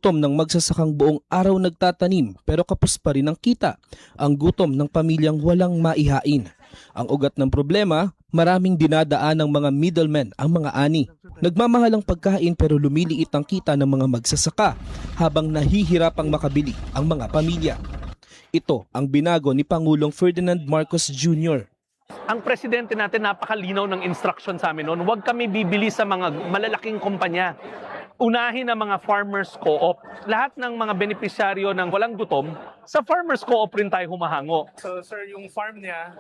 gutom ng magsasakang buong araw nagtatanim pero kapos pa rin ang kita. Ang gutom ng pamilyang walang maihain. Ang ugat ng problema, maraming dinadaan ng mga middlemen ang mga ani. Nagmamahal ang pagkain pero lumiliit ang kita ng mga magsasaka habang nahihirapang makabili ang mga pamilya. Ito ang binago ni Pangulong Ferdinand Marcos Jr. Ang presidente natin napakalinaw ng instruction sa amin noon, huwag kami bibili sa mga malalaking kumpanya. Unahin ang mga farmers co-op. Lahat ng mga benepisyaryo ng walang gutom, sa farmers co-op rin tayo humahango. So sir, yung farm niya,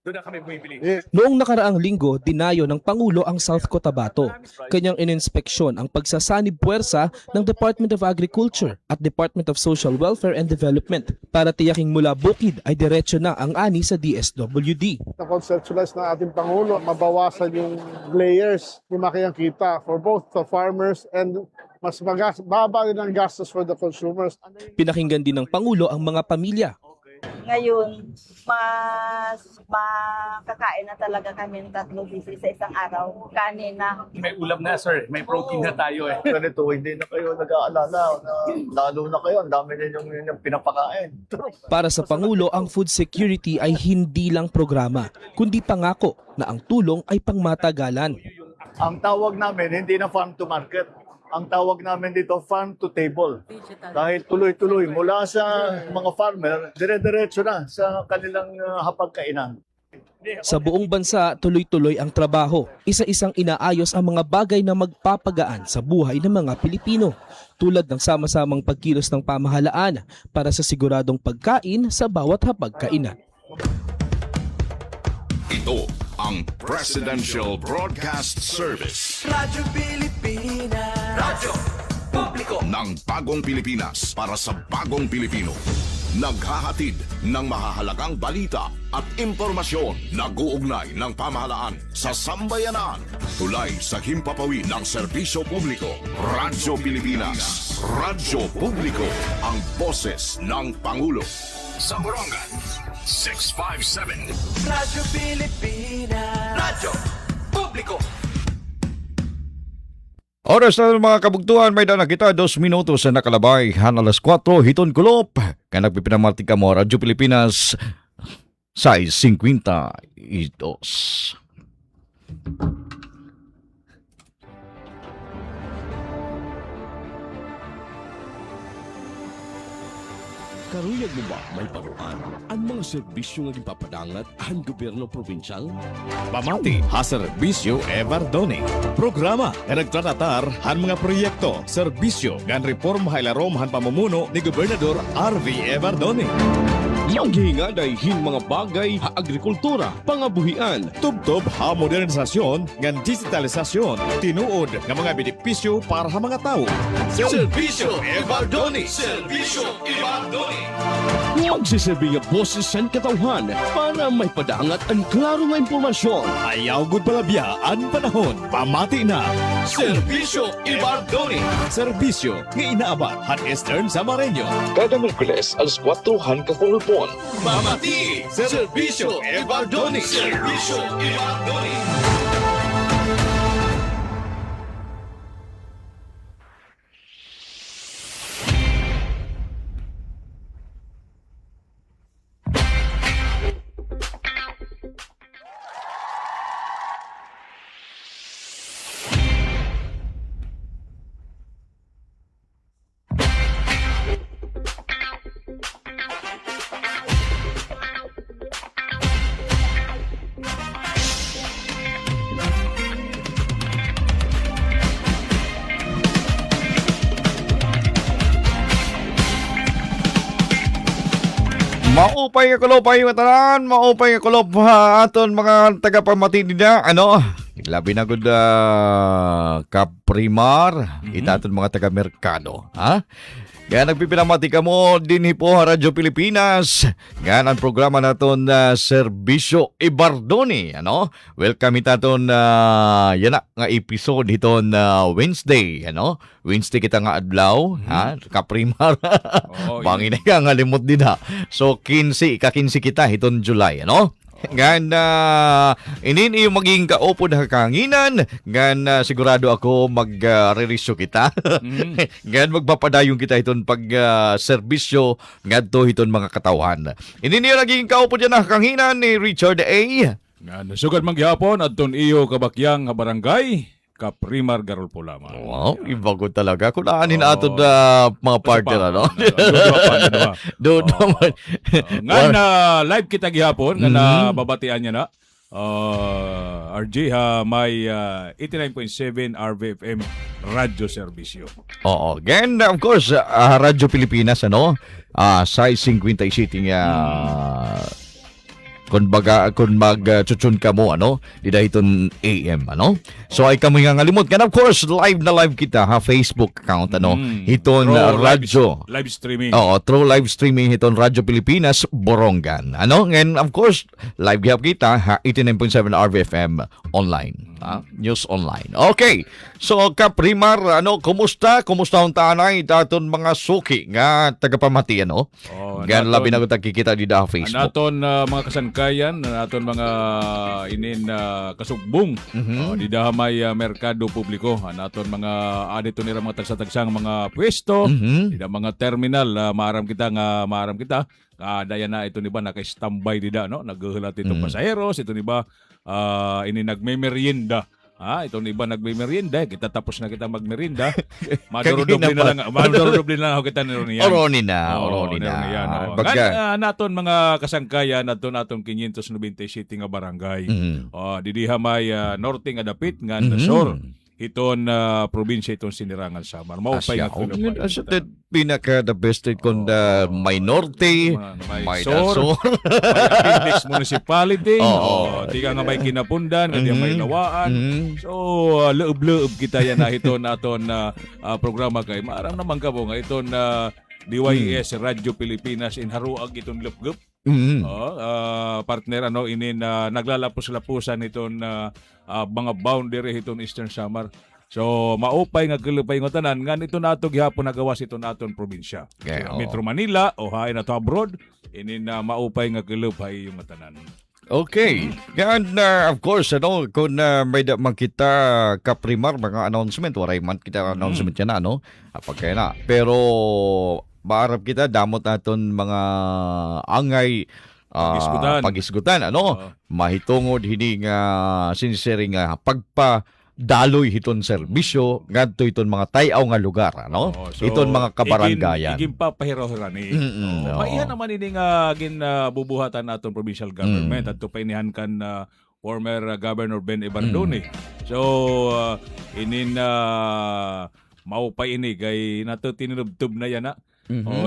doon na kami bumibili. Noong nakaraang linggo, dinayo ng Pangulo ang South Cotabato. Kanyang ininspeksyon ang pagsasanib puwersa ng Department of Agriculture at Department of Social Welfare and Development para tiyaking mula bukid ay diretso na ang ani sa DSWD. Na-conceptualize ng ating Pangulo, mabawasan yung layers ni makiyang kita for both the farmers and mas baba din ang gastos for the consumers. Pinakinggan din ng Pangulo ang mga pamilya. Ngayon, mas makakain na talaga kami ng 3 beses sa isang araw. Kanin na. May ulam na sir, may protein na tayo eh. Ganito, hindi na kayo nag-aalala na lalo na kayo, ang dami ninyong pinapakain. Para sa Pangulo, ang food security ay hindi lang programa, kundi pangako na ang tulong ay pangmatagalan. Ang tawag namin, hindi na farm to market. Ang tawag namin dito, farm to table. Dahil tuloy-tuloy, mula sa mga farmer, dire-diretso na sa kanilang hapagkainan. Sa buong bansa, tuloy-tuloy ang trabaho. Isa-isang inaayos ang mga bagay na magpapagaan sa buhay ng mga Pilipino, tulad ng sama-samang pagkilos ng pamahalaan para sa siguradong pagkain sa bawat hapagkainan. Ito ang Presidential Broadcast Service. Radyo Pilipinas. Radyo Publiko Ng bagong Pilipinas para sa bagong Pilipino. Naghahatid ng mahahalagang balita at impormasyon na guugnay ng pamahalaan sa sambayanan. Tulay sa himpapawid ng serbisyo publiko. Radyo Pilipinas. Radyo Publiko. Ang boses ng Pangulo. Sa Borongan, 657. Radyo Pilipinas. Radyo Publiko. Oras na mga kabugtuhan, may dana kita 2 minutos na nakalabay. Han alas 4, hiton kulop. Kaya nagpipinamarti ka mo, Radyo Pilipinas, 6:52. Karuyag mo ba may paruan? Ang mga serbisyo nga gipapadangat ang gobyerno probinsyal? Pamati ha Serbisyo Evardoni. Programa nga nagtratatar han mga proyekto, serbisyo ngan reforma hilarom han pamumuno ni Gobernador R.V. Evardoni. Maghinga dayhin mga bagay ha agrikultura, pangabuhian, Tubtob ha modernisasyon ngan digitalisasyon, tinuod nga mga benepisyo para sa mga tao. Serbisyo Evardoni. Serbisyo Evardoni. magsiserbi nga boses sa katawhan para may padangat ang klaro nga impormasyon. Ayaw gud palabya ang panahon. Pamati na. Serbisyo Evardoni. Serbisyo nga inaabat han Eastern Samareño. Kada Merkules, alas 4 han kakulupon. Pamati. Serbisyo Evardoni. Serbisyo Evardoni. Maupay nga kulopay matanan, maupay nga kulop aton mga tagapamati nila. Ano? Labi na gud kaprimar, itaton mga taga-merkado. Ha? Kaya nagpipinamati ka mo din po Radyo Pilipinas. Yan ang programa naton na Serbisyo Evardoni. Ano? Welcome itaton yan na nga episode hiton Wednesday. Ano? Wednesday kita nga adlaw. Ha? Kaprimar. Bangin na nga limot din ha. So 15 kita hiton July. Ano? Ngan inin yung maging kaupod hakanginan, ngan sigurado ako mag-rerisyo kita. Ngan magpapadayong kita iton pag serbisyo ngadto iton mga katawhan. Inin yung naging kaupod yan hakanginan ni Richard A. Nga nasugad manggihapon adton iyo kabakyang nga barangay Kaprimar Garulpo lamang. Wow, iba ko talaga. Kung naanin ato na mga partner, ano? Doon naman. Nga na live kita gihapon, nga nababatian niya na. RJ ha, may 89.7 RVFM Radio Servisyo. Oo. Again, of course, Radyo Pilipinas, ano? Sa 50 City nga kung mag-chuchun ka mo, ano, di dahiton AM, ano. So ay kami nga ngalimot. And of course, live na live kita, ha, Facebook account, ano, hiton radyo. Live streaming. Oo, through live streaming hiton Radyo Pilipinas, Borongan, ano. And of course, live gihap kita, ha, 89.7 RVFM online, ha, news online. Okay, so Kaprimar, ano, kumusta? Kumusta ang tanay daton mga suki nga tagapamati, ano? Gan labi na ko tagkikita di da Facebook. Naton mga kasangkayan, naton mga inin kasugbong. Di da may merkado publiko, naton mga adito nila mga tagsa-tagsang mga pwesto, di da mga terminal, maaram kita. Daya na ito ni ba naka-standby dida, no? Naghuhulat itong pasaheros, ito ni ba ini nagme-merienda. Itong iba nagme-merienda, kita tapos na kita magmerienda. Maduro-doble na lang ako kita niyan. Oroni na. Naton mga kasangkayan, naton 597 nga barangay. Didiha may norte nga dapit, nga nasor. Iton probinsya itong sinirangan Samar. Maupay nga kuno pa. As the pinaka the best kon may norte, may Nasor, may Appendix Municipality, di ka nga may Kinapundan, nga may Lawaan. So loob-loob kita yan na ito naton programa kay maaram naman ka po nga iton DYS Radyo Pilipinas in haruag itong lupgup. Partner ano inin naglalapos-lapusan iton mga boundary iton Eastern Samar. So maupay nga kilupay nga tanan nga nito nato gihapon nagawas ito naton probinsya. Metro Manila o hain ato abroad inin maupay nga kilupay yung tanan. Okay. And of course, ano, kung may makita Kaprimar, mga announcement, waray man kita announcement yan na, ano? Pagkaya na. Pero, maarap kita, damot naton mga angay pagisgutan, ano? Mahitungod, hindi nga sincere nga pagpadaloy hiton serbisyo, ngadto iton mga tayaw nga lugar, ano? Iton mga kabaranggayan. Igin papahiraw-hira ni. Maihan naman ini nga bubuhatan naton provincial government at painihan kan former Governor Ben Ibardone. So inin maupay ini kay nato tinubtub na yan na.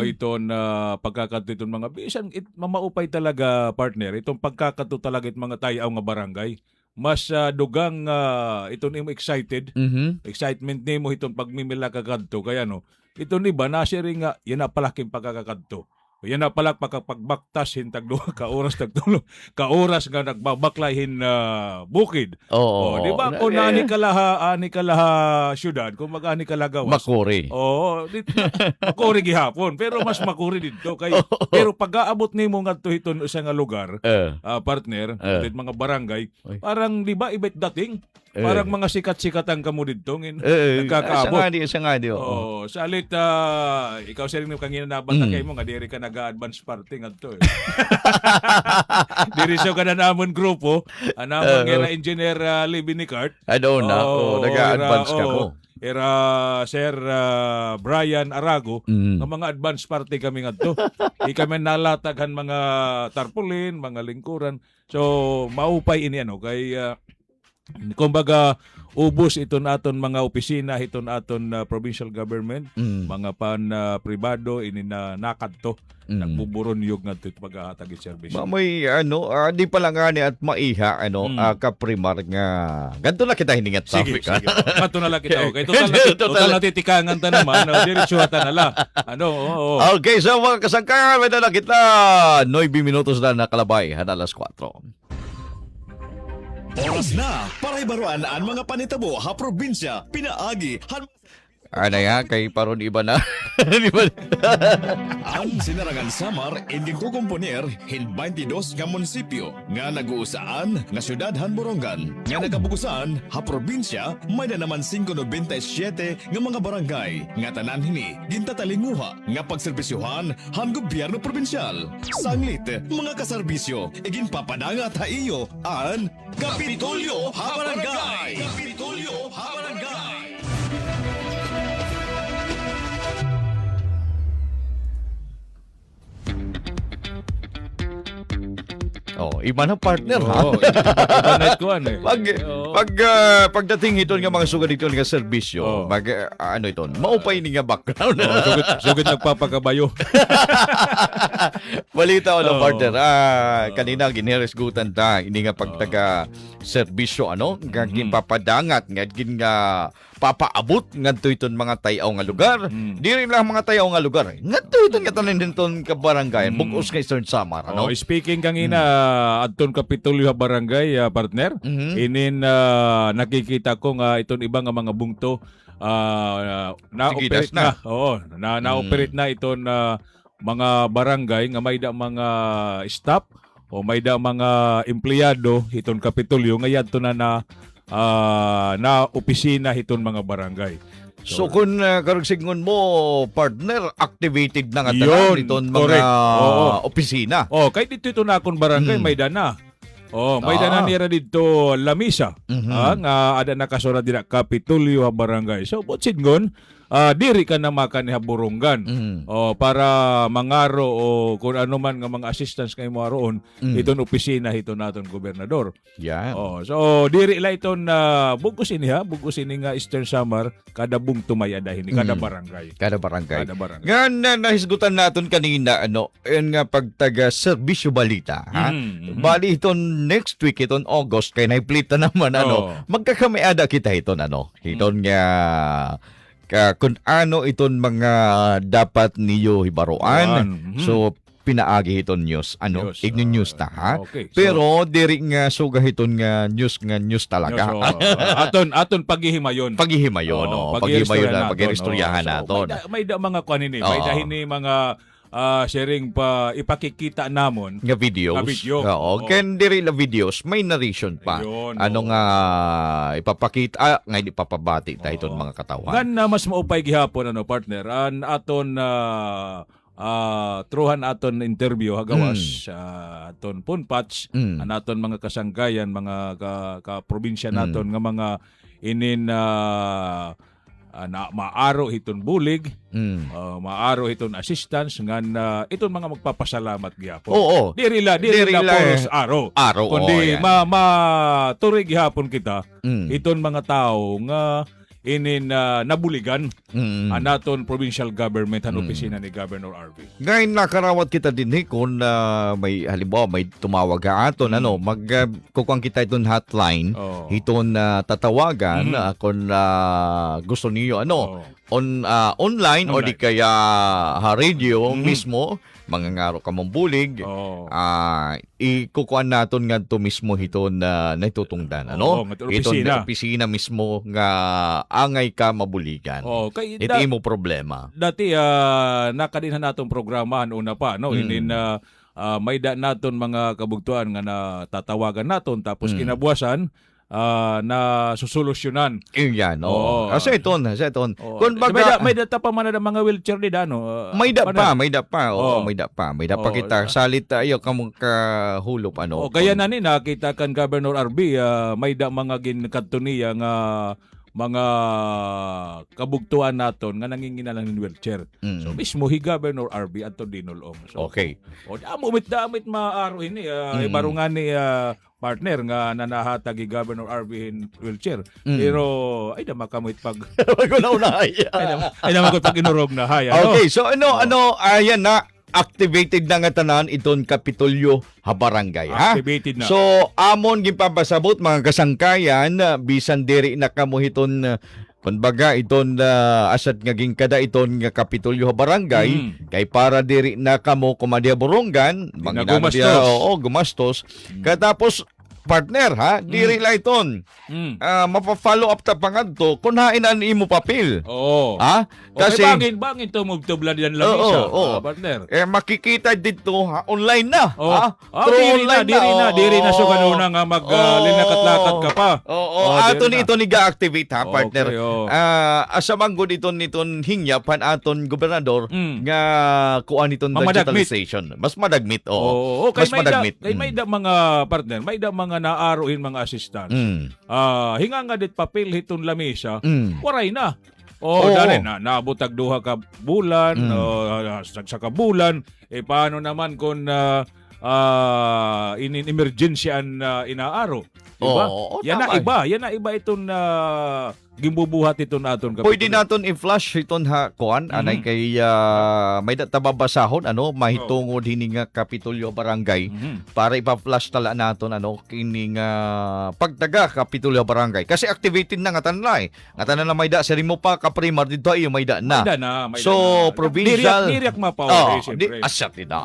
Iton pagkakato iton mga bisan mamaupay talaga partner. Itong pagkakato talaga it mga tayaw nga barangay. Mas dugang iton imo excited. Excitement nimo iton pagmimila ka kadto kaya no. Iton iba na sharing nga yan na palaking pagkakadto. Yan na pala pagkapagbaktas hintag duha ka oras tagtulo. Ka oras nga nagbabaklayhin bukid. Di ba kung ani kalaha syudad, kung mag-ani kalagawas. Makuri. Makuri gihapon, pero mas makuri dito kay pero pag-aabot nimo ngadto hiton sa nga lugar, partner, mga barangay, parang di ba ibet dating? Parang mga sikat-sikat ang kamo dito nagkakaabot. Isa nga di. Salit ikaw sa rin kangina nabanta kay mo nga diri ka nag-advance party ngadto. Diri sa kana namon grupo, namon nga engineer Libby Nicart. I don't know. Nag-advance ka ko. Era Sir Brian Arago, ng mga advance party kami ngadto. Kami nalataghan mga tarpaulin, mga lingkuran. So maupay ini ano kay kumbaga ubos ito naton mga opisina ito naton provincial government mga pribado ini na nakadto nagbuburon yug ngadto paghahatag og serbisyo. May ano di pa lang ani at maiha ano Kaprimar nga ganto na kita hiningat traffic. Sige. Ganto na lang kita okay. Total natitikangan ta naman diretso ta na la. Okay, so mga kasangkayan may dala kita 9 minutos na nakalabay hanalas 4. Oras na para ibaruan ang mga panitabo ha probinsya, pinaagi, Ano ya, kay paron iba na. Di ba? Ang Sinarangan Samar inding kukumponer hin 22 nga munisipyo nga naguusaan nga syudad han Borongan nga nagabugusan ha probinsya may na naman 597 nga mga barangay nga tanan hini gintatalinguha nga pagserbisyuhan han gobyerno probinsyal. Sanglit mga kaserbisyo igin papadangat ha iyo an Kapitolyo ha Barangay. Kapitolyo ha Barangay. Oh, iba na partner ha. Oo, iba ko ano eh. Pagdating ito nga mga sugad ito nga serbisyo, ano ito, maupay ni nga background. Sugod nagpapakabayo. Balita o partner, kanina ginheresgutan ta, ini nga pagtaga serbisyo, ano, nga ginpapadangat, nga papaabot ngadto iton mga tayaw nga lugar. Di rin lang mga tayaw nga lugar. Ngadto iton nga tanan dinton ka barangay, bugos nga Eastern Samar, ano? Speaking kangina adton Kapitolyo Barangay, partner, inin nakikita ko nga iton iba nga mga bungto na-operate na. Oo, na-operate na iton mga barangay nga may da mga staff o may da mga empleyado iton Kapitolyo nga yadto na opisina hiton mga barangay. So kung karagsigngon mo, partner, activated na nga tanan iton mga opisina. Kay dito na akong barangay may dana. May dana nira dito lamisa. Nga ada nakasurat dira Kapitolyo Barangay. So botsidngon, diri ka na makaniha Borongan. Para mangaro o kung ano man nga mga assistance kay mo aroon, iton opisina hiton naton gobernador. Yeah. So diri la iton bugos ini nga Eastern Samar kada bungto may adahin kada barangay. Kada barangay. Nga nahisgutan naton kanina nga pagtaga serbisyo balita, ha. Bali iton next week iton August kay naiplita naman magkakamiada kita iton hiton nga kung ano iton mga dapat niyo hibaruan. So pinaagi iton news igno news ta ha. Okay, so, pero diri nga suga iton nga news talaga. Aton paghihimayon paghihistoryahan naton. May da mga kanini, may dahini mga sharing pa ipakikita namon nga video. Ken diri la videos may narration pa. Nga ipapakita nga ipapabati ta iton mga katawan. Gan mas maupay gihapon partner an aton truhan aton interview hagawas aton punpats an aton mga kasanggayan mga ka-probinsya naton nga mga inin na maaro hiton bulig, maaro hiton assistance ngan iton mga magpapasalamat gyapon. Diri la poros aro. Kundi maturig gyapon kita iton mga tao nga inin nabuligan anaton provincial government han opisina ni Governor RV. Ngayon nakarawat kita din kung may halimbawa may tumawag ka aton magkukuang kita iton hotline iton tatawagan kung gusto niyo online o di kaya radio mismo mangangaro ka mong bulig ikukuan naton ngadto mismo hiton naitutungdan iton opisina mismo nga angay ka mabuligan. Iti mo problema. Dati nakadinhan natong programa una pa inin may da naton mga kabugtuan nga natatawagan naton tapos kinabuasan na susolusyonan. Yan, Sa iton. Kung baga, may data pa man na mga wheelchair ni Dano. May da pa. May da pa kita. Salit tayo kamong kahulop kaya na ni nakita kan Governor RB may da mga ginkadtuniya nga mga kabugtuan naton nga nanginginalan ng wheelchair. So mismo hi Governor RB ato dinulong. So, okay. Damit maaro ini ibarungan ni partner nga nanahatag i Governor RB in wheelchair. Pero ay da makamuit pag ay da makot pag inurog na haya. Okay, so ayan na activated na nga tanan iton Kapitolyo Barangay, ha? Activated na. So amon ginpapasabot mga kasangkayan bisan diri na kamo hiton kumbaga iton asad nga gingkada iton nga Kapitolyo Barangay kay para diri na kamo kumadya Borongan manginano dia gumastos katapos partner ha, diri lang iton. Mapa-follow up ta pangadto kun hainan imo papel. Oo. Ha? Kasi Kasi bangin to magtublan yan lang isa, partner. makikita dito ha, online na. Oh. Ha? Through online Diri na so kanuna nga linakad-lakad ka pa. Oo, aton ito ni ga-activate ha, partner. Okay, oo. Asa manggod iton hingyapan aton gobernador nga kuan iton Mamadagmit. digitalization. Mas madagmit, Oo, Mas madagmit. Kay may da mga partner, may da mga naaruhin mga assistants. Hinga nga dit papel hiton lamesa, waray na. Oo. Dali na nabutag duha ka bulan, sa kabulan, paano naman kung in-emergensyan inaaro? Diba? Oo, yan na tama. iba itong gimbubuhat ito naton. Pwede naton i-flash iton ha kuan anay kay may tababasahon mahitungod hini nga Kapitolyo Barangay para ipa-flash tala naton kini nga pagtaga Kapitolyo Barangay kasi activated na nga tanlay. Nga tanan na may da sa mo pa kaprimar dito ay may da na. May So provincial diriyak mapaw siyempre. Asyat na.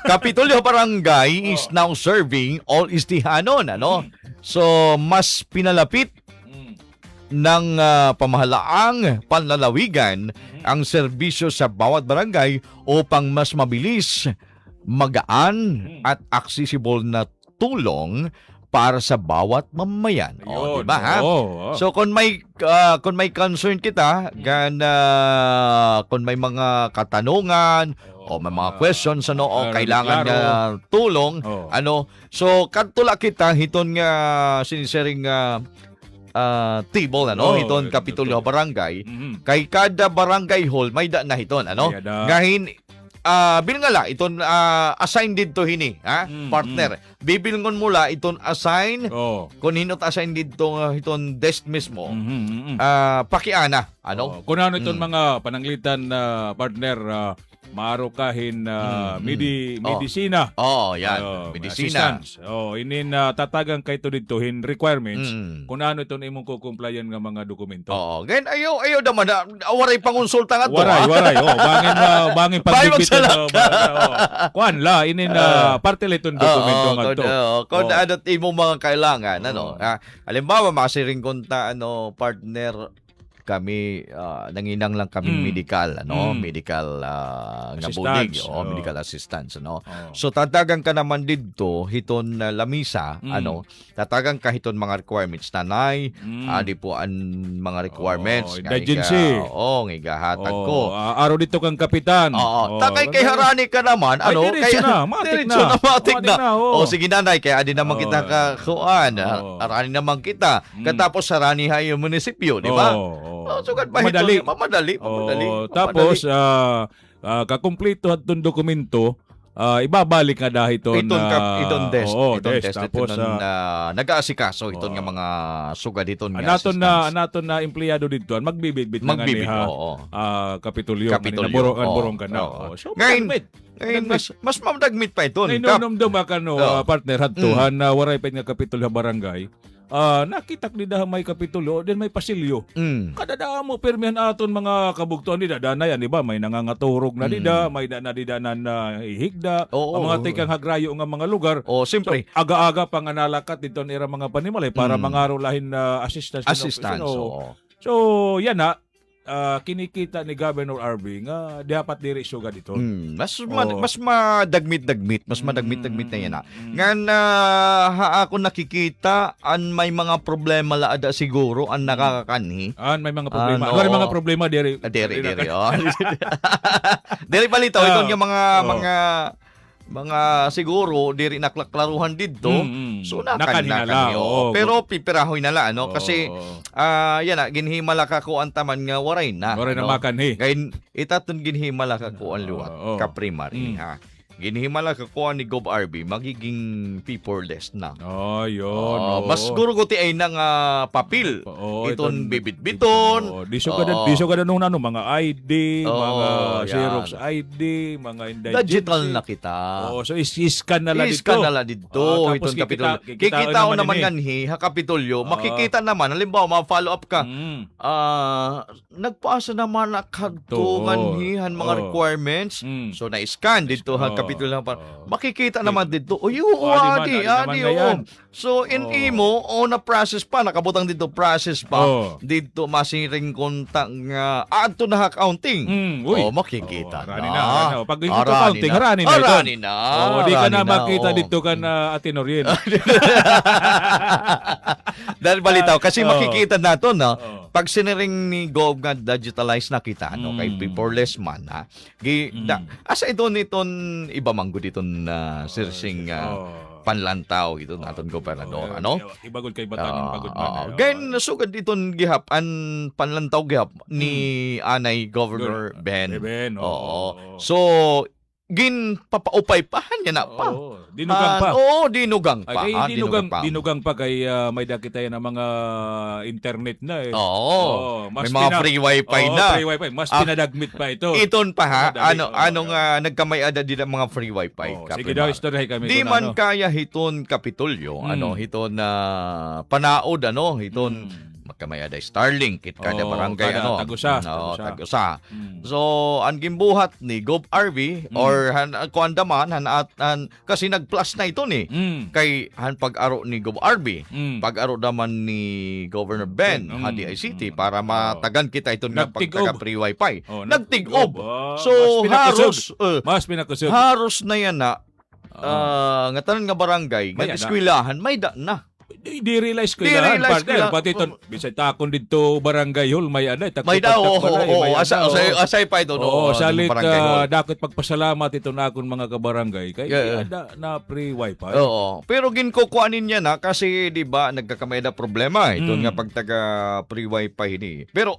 Kapitolyo Barangay is now serving all istihanon So mas pinalapit ng pamahalaang panlalawigan ang serbisyo sa bawat barangay upang mas mabilis, magaan at accessible na tulong para sa bawat mamayan. Diba ha? So kung may concern kita, kung may mga katanungan o may mga questions o kailangan nga tulong, so kadtula kita hiton nga sinisering table hiton Kapitolyo Barangay kay kada barangay hall may da na hiton ngahin bilngala iton assign dito hini partner bibilngon mula iton assign kun hinot assign dito hiton desk mismo pakiana kung ano iton mga pananglitan partner maaro kahin medisina. Yan. Medisina. Inin tatagang kay to ditohin requirements kung ano itong imong kukumplayan nga mga dokumento. Ganyan ayaw naman waray pangonsulta nga to. Waray. Bangin pagbigbitin. Kuan la inin parte liton dokumento nga to. Kung ano imong mga kailangan halimbawa masiring konta partner kami nanginang lang kami medical medical nga bulig medical assistance so tatagan ka naman didto hiton lamisa tatagan ka hiton mga requirements nanay di po ang mga requirements agency nga igahatag ko aro dito kang kapitan takay kay harani ka naman matik na sige nanay kaya adi naman kita kakuan harani naman kita katapos harani hayo munisipyo di ba so mamadali. Tapos kakumpleto atong dokumento ibabalik nga dahil iton desk tapos nag-aasikaso iton nga mga sugad iton nga naton na empleyado dito magbibitbit nga niha Kapitolyo borong ka na so mas mamdagmit pa iton nainomdom ka partner hadtuhan na waray pa nga Kapitolyo Barangay nakitak ni daha may Kapitulo din may pasilyo. Kadadaan mo permihan aton mga kabugtuan ni dadana yan, di ba? May nangangaturog na dida, may nadidanan na ihigda, ang mga tikang hagrayo nga mga lugar. Siyempre. So, aga-aga pang analakat dito nila mga panimalay para mangarulahin na assistance. So, yan na. Kinikita ni Governor RB nga dapat diri sugad dito. Mas madagmit-dagmit, mas madagmit-dagmit na yan Ngan ako nakikita an may mga problema laada siguro an nakakakanhi. May mga problema. May mga problema diri. Diri palitaw ito yung mga siguro diri naklaklaruhan didto so nakanhinala pero pipirahoy nala kasi yan ginhimala ka ko ang taman nga waray na makanhi gain itaton ginhimala ka ko ang luwat ka primary ginhimala ka ko ni Gov RB magiging paperless na yun mas siguro guti ay nang papel iton bibit-biton di so kada nung mga ID mga Xerox ID mga indigency digital na kita so iskan na lang dito iton Kapitolyo kikita ko naman nganhi ha Kapitolyo makikita naman halimbawa ma-follow up ka nagpaasa naman nakadto nganhi mga requirements so na-scan dito ha Kapitol lang pa. Makikita naman dito. Adi, naman ngayon. So, imo, na-process pa, nakabutang dito, process pa. Dito, masiring kontang add to na accounting. Makikita Harani na. Pag dito accounting, harani na ito. Harani na. Di ka na makita dito ka na Atinoriel. Dahil balitaw, kasi makikita nato, no? Pag siniring ni Gov nga digitalize na kita, kay paperless man, ha? Asa ito niton iba manggo dito na sirsing panlantaw ito naton gobernador, ano? Ibagod kay Batanin, pagod man. Gain sugad iton gihap an panlantaw gihap ni anay Governor Ben. So gin papaupay pa niya na pa. Dinugang pa. Dinugang pa. Ay, dinugang pa kay may dakita yan ng mga internet na eh. May mga free wifi na. Free wifi. Mas pinadagmit pa ito. Iton pa ha. Anong nagkamay-ada din ang mga free wifi. Sige daw, istoryahin kami. Di man kaya hiton Kapitolyo. Hiton panaod, hiton magkamay-ada Starlink kit kada barangay tagusa. Tagusa. So ang gimbuhat ni Gov RV or kuandaman kasi nag-plus na ito ni kay pag-aro ni Gov RV, pag-aro naman ni Governor Ben DICT para matagan kita ito nga pagtaga free wifi. Nagtig-ob. So mas pinakusog. Haros na yan na nga tanan nga barangay, nga eskwelahan may da na. Di-realize ko yan, partner. Pati ito, bisay takon dito barangay hall, may may daw, asay pa ito. Salit, dakot pagpasalamat ito na akong mga kabarangay. Kaya na free wifi. Pero ginkukuanin niya na kasi, di ba, nagkakamay na problema. Ito nga pagtaga free wifi ni. Pero,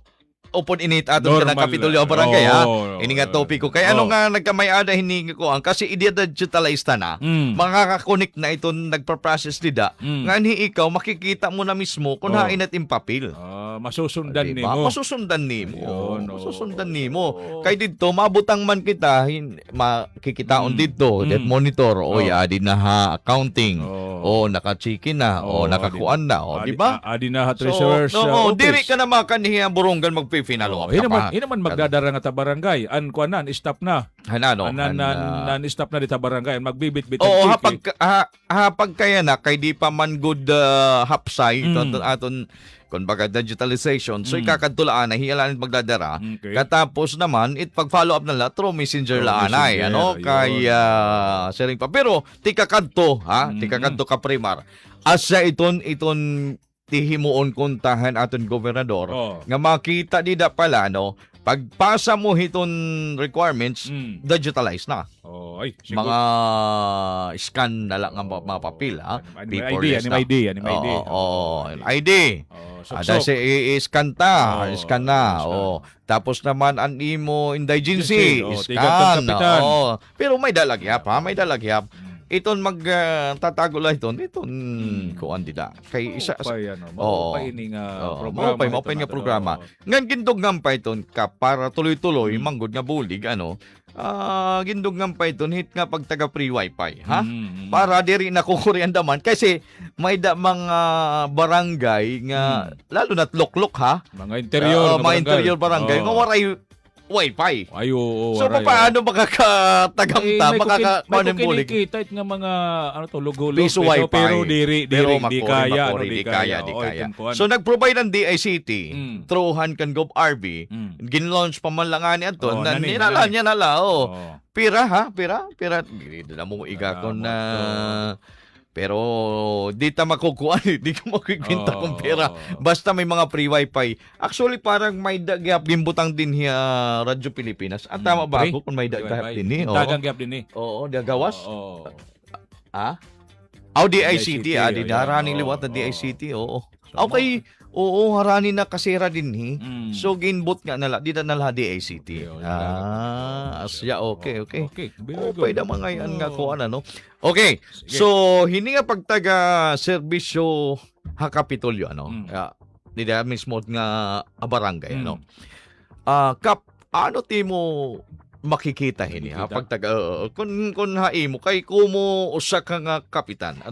upon init aton ka ng Kapitolyo barangay ha. Ini nga topic ko. Kaya ano nga nagkamay-ada hiningi ko kasi i-digitalize na. Makaka-connect na ito nagpa-process nida. Nga ni ikaw makikita mo na mismo kung hain at impapil. Masusundan nimo. Masusundan nimo. Kay dito mabutang man kita makikitaon dito that monitor adi na ha accounting. Naka-chiki na nakakuan na di ba? Adi na ha treasurer's diri ka na makaniya burunggan magpi-final up. Hinaman magdadara nga ta barangay. Kuanan stop na. Stop na dita barangay magbibit-bit. Hapag kaya na kay di pa man good hapsay aton kung baga digitalization, so ikakadtulaan na hiyalan magdadara. Katapos naman, pag-follow up na la, through messenger laanay, kaya sharing pa. Pero, tikakadto ka primar. Asa iton tihimuon kuntahan aton gobernador, nga makita dida pala, pagpasa mo hiton requirements, digitalize na. Mga scan na lang ang mga papel, paperless na. ID. Ada si i-scan na. Tapos naman ang imo indigency, scan. Pero may dalagyap. Iton magtatago lang iton kuan dida kay isa maupay nga programa ngan gindugngam pa iton ka para tuloy-tuloy manggod nga bulig gindugngam pa iton hit nga pagtaga free wifi para diri na kukuryandaman kasi may mga barangay nga lalo na't loklok mga interior barangay nga waray wifi. So, waray, paano makakatagamta, may kinikita nga mga lugulo. Piso wifi. Pero di kaya. So, nag-provide ng DICT, throughhan kan Gov RV, ginlaunch pa man lang ani ato, ninala niya nala, Pira. Dito na mo igakon na... Pero di ta makukuha, di ka makikwenta kung pera. Basta may mga free wifi. Actually, parang may dagyap gimbutang din hiya Radyo Pilipinas. At tama ba ako kung may dagyap din dagang gyap din Oo, dagawas. DICT. Dinaraning liwat na DICT. Okay. Harani na kasira din So ginbot nga nala, di na nala DICT. Asya, okay. Pwede mga yan nga ko Okay. So hindi nga pagtaga serbisyo Kapitolyo di da mismo nga barangay kap timo makikita pagtaga kun haimo kay kumo usa ka nga kapitan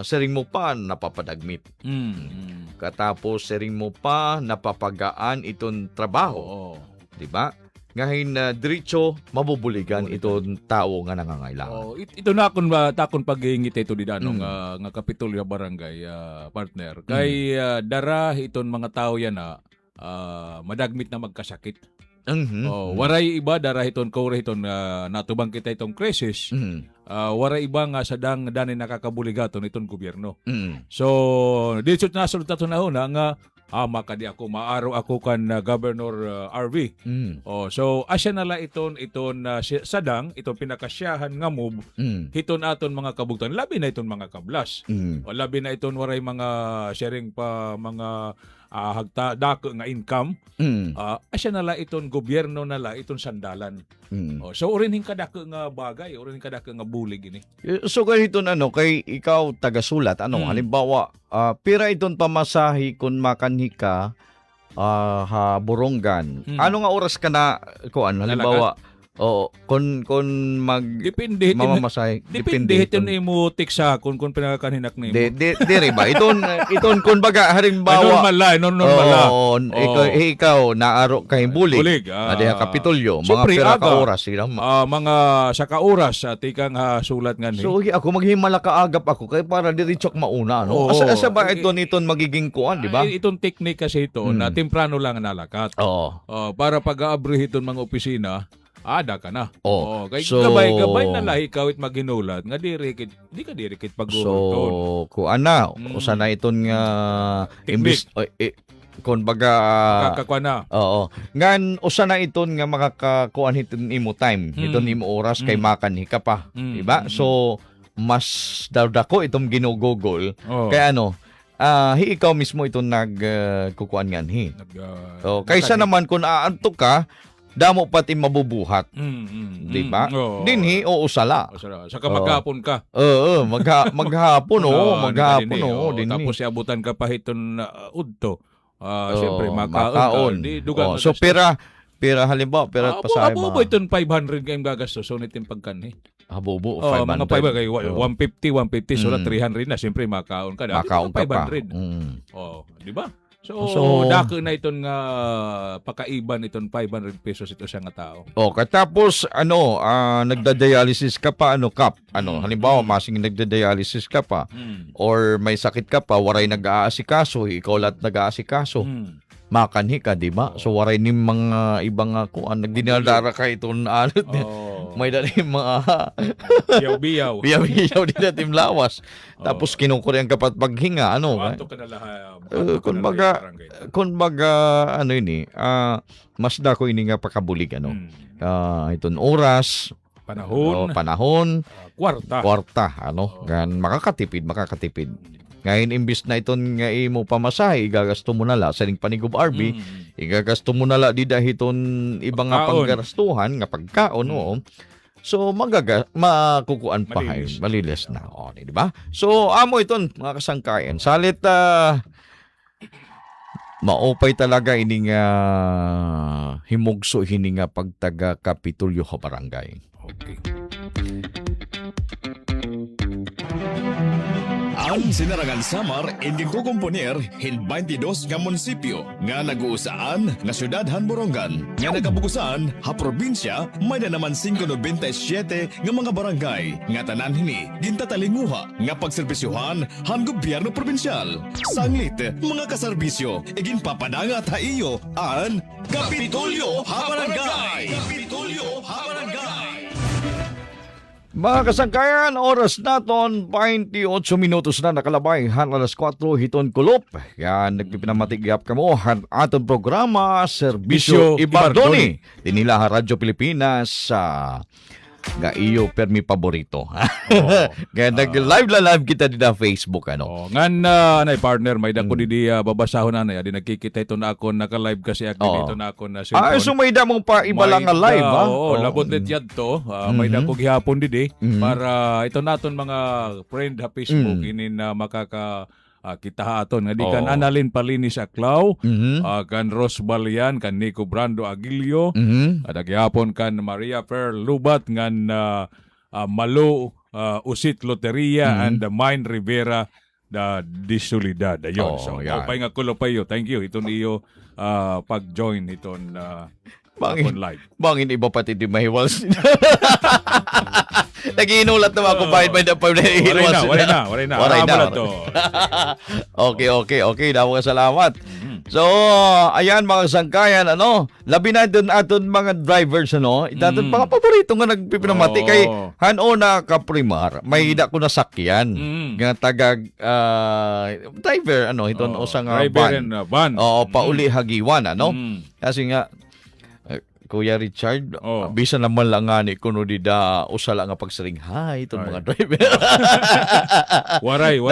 sering mo pa napapadagmit. Katapos sering mo pa napapagaan itong trabaho. Di ba? ngahin na diretso mabubuligan itong tao nga nangangailangan. Oh, ito na akong takon pag-iingit ito di danong nga Kapitolyo Barangay partner. Kay dara iton mga tao yan na madagmit na magkasakit. Waray iba dara iton kaurehiton natubang kita itong krisis. Waray iba nga sadang dani nakakabuligaton itong gobyerno. So dito nasulta to na una nga makadi ako maaraw ako kan Governor RV. So asya nala iton sadang itong pinakasyahan nga move hiton aton mga kabugtan labi na iton mga kablas. O labi na iton waray mga sharing pa mga hagta dako nga income. Asya nala iton gobyerno nala iton sandalan. So urin kadako nga bagay, urin kadako nga bulig ini. So ganito kay ikaw tagasulat halimbawa pira iton pamasahi kun makanhi ka ha Borongan. Ano nga oras ka na kuan halimbawa kun depende mamamasahe depende iton imo tiksa kun pinakakaninak nimo. Diri ba iton kun baga halimbawa normal la. Ikaw naaro kay bulig. Adiha Kapitolyo mga pira ka oras sila. Mga sa ka oras tikang sulat nga ni. So ako maghimala kaagap ako kay para diretsok mauna asa ba iton magiging kuan di ba? Iton technique kasi ito na temprano lang nalakat. Para pag-aabri iton mga opisina ada ka na. Kay gabay na lahi kawit maghinulat nga di ka dirikit pag-uurton. So kuan na usa na iton nga imbis kun baga kakakwa na. Ngan usa na iton nga makakakuan hiton imo time, hiton imo oras kay makanhi ka pa, di ba? So mas dako itong ginugugol. Kay ikaw mismo itong nagkukuan nganhi. Kaysa naman kung aantok ka damo pati mabubuhat. Di ba? Dinhi o usala. Saka maghapon ka. Maghapon dinhi. Tapos iabutan ka pa hiton udto. Siyempre makaon. So pera halimbawa pasahe Abo iton 500 kayong gagastos so nitin pagkanhi. Habobo 500. Mga 500 kay 150 so 300 na siyempre makaon ka. Makaon ka pa. 500. Di ba? So dako na iton nga pakaiban iton 500 pesos ito siya nga tao. Katapos nagda-dialysis ka pa Kap? Halimbawa masing nagda-dialysis ka pa or may sakit ka pa, waray nag-aasikaso, ikaw lahat nag-aasikaso. Makanhi ka, di ba? So waray ning mga ibang kuan nagdinadara ka iton may dali mga biyaw biyaw din natin lawas. Tapos kinukuryang kapat paghinga kun baga ini mas dako ini nga pakabulig iton oras panahon kwarta gan makakatipid ngayon imbis na iton nga imo pamasahe igagasto mo nala sa ning panigub RB igagasto mo nala di dahiton ibang nga panggarastuhan nga pagkaon so makukuan pa malilis na di ba? So amo iton mga kasangkayan salit maupay talaga ini nga himugso hini nga pagtaga Kapitolyo ha Barangay. Okay. Ang Sinarangan Samar inding kukomponer hin 22 nga munisipyo nga naguusaan nga syudadhan Borongan nga nagabugusan ha probinsya may na naman 597 nga mga barangay nga tanan hini gintatalinguha nga pagserbisyuhan han gobyerno probinsyal. Sanglit mga kaserbisyo igin papadanga ta iyo an Kapitolyo ha Barangay. Kapitolyo ha Barangay. Mga kasangkayan, oras naton 28 minutos na nakalabay han alas 4 hiton kulop. Yan nagpipinamatigap kamo han aton programa Serbisyo Ibardoni. Dinila ha Radyo Pilipinas sa nga iyo permi paborito. Kaya nag-live kita din na Facebook Ngan partner may dako di babasahon na di nagkikita ito na ako naka-live kasi dito na ako na so may damong pa iba lang nga live labot net yad to may dako gihapon di para ito naton mga friend ha Facebook inin na makaka kita aton nga di kan Analin Palinis Aklaw, kan Ros Balian, kan Nico Brando Aguilio, at agyapon kan Maria Per Lubat ngan Malo Usit Loteria and Mine Rivera da Disolidad. Ayun. So, pay nga kulo payo. Thank you. Iton iyo pag-join iton Upon live. Bangin iba pati di mahiwals. Nag-iinulat naman ako bayad by the time na ihiwas. Waray na. To. Okay. Dawa ka salamat. So, ayan mga sangkayan, labi na doon aton mga drivers, Itaton mga paborito nga nagpipinamati kay hanona ka primar, may hida ko na sakyan. Nga tagag driver, iton usang driver and van. Oo, pauli hagiwan, Kasi nga, Kuya Richard, bisa naman lang nga ni kuno dida usala nga pagsaring hi itong mga driver. Waray.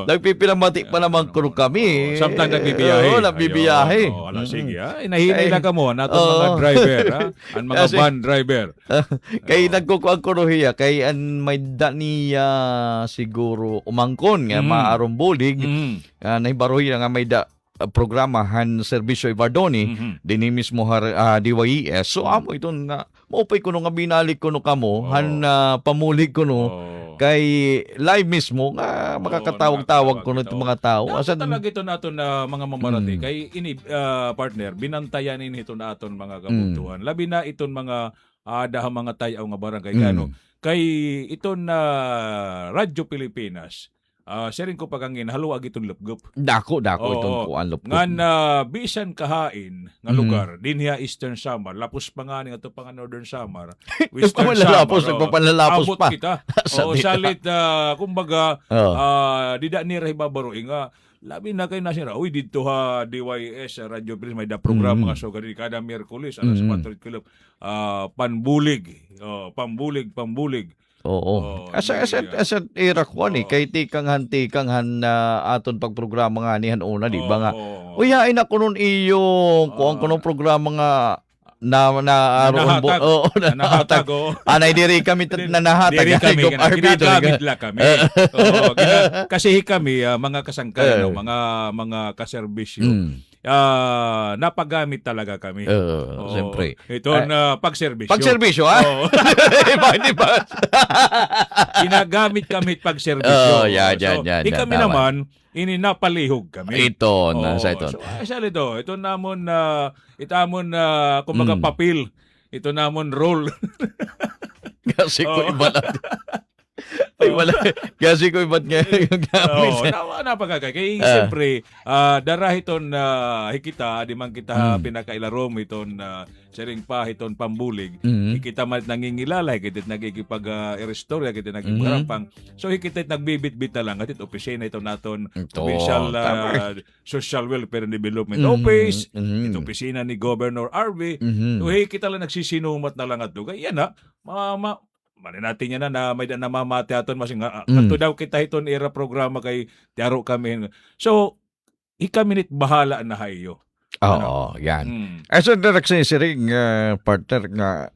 Nagpipinamati pa naman kuno kami. Sometimes nagbibiyahe. Nagbibiyahe. Sige. Inahinay lang ka mo natong mga driver, ang mga van driver. Kay nagkukuang kuno hiya, kay an may niya siguro umangkon nga maarong bulig. Nahibaroy nga may programa han Serbisyo Ibardoni dinhi mismo DYES. So amo iton na maupay kuno nga binalik kuno kamo han pamulig kuno kay live mismo nga makakatawag-tawag kuno itong mga tao. Asa talaga ito naton na mga mamarati kay ini partner binantayan ini ito naton mga kabutuhan. Labi na iton mga mga tayaw nga barangay kano. Kay iton na Radyo Pilipinas. Sharing ko pagangin haluag itong lupgup. Dako itong kuan lupgup. Nga na bisan kahain nga lugar dinhiya Eastern Samar lapos pa nga ni ato pang Northern Samar. Western Samar. Nagpapalalapos pa. Kita. Salit kumbaga dida ni rahibabaro nga labi na kay nasira. Uy dito ha DYS Radio Pilipinas may da programa nga so gani kada Miyerkules alas 4 kilop panbulig. Pambulig. Oo. Asa era ko ni kay tikang han aton pagprograma nga nihan una di ba nga. Uyain ako nun iyo kuang kuno programa nga aron nahatag. Anay diri kami nahatag. Diri kami ginagamit la kami. Kasi kami mga kasangkayan mga kaserbisyo. Napagamit talaga kami. Siyempre. Ito na pagserbisyo. Pagserbisyo, ha? Iba. Ginagamit kami pagserbisyo. Yan. Di kami naman, napalihog kami. Ito, nasa ito. So, ito namon, kumbaga papel. Ito namon roll. Kasi ko iba lang. Kasi ko iba't nga yung gamit. Napagagay. Kaya siyempre, darahiton hikita, di man kita pinakailarom iton sharing pa iton pambulig. Hikita man nangingilala, hikita nagkikipag-restore, hikita nagkipagarampang. So hikita nagbibit-bit na lang. At opisina ito naton Provincial Social Welfare and Development Office. Ito opisina ni Governor RV. So hikita lang nagsisinumat na lang at dugay. Yan mali natin yan na may namamati aton mas nga kanto daw kita iton era programa kay tiaro kami. So ikaminit bahala na hayo. Oo, yan. So direct siring partner nga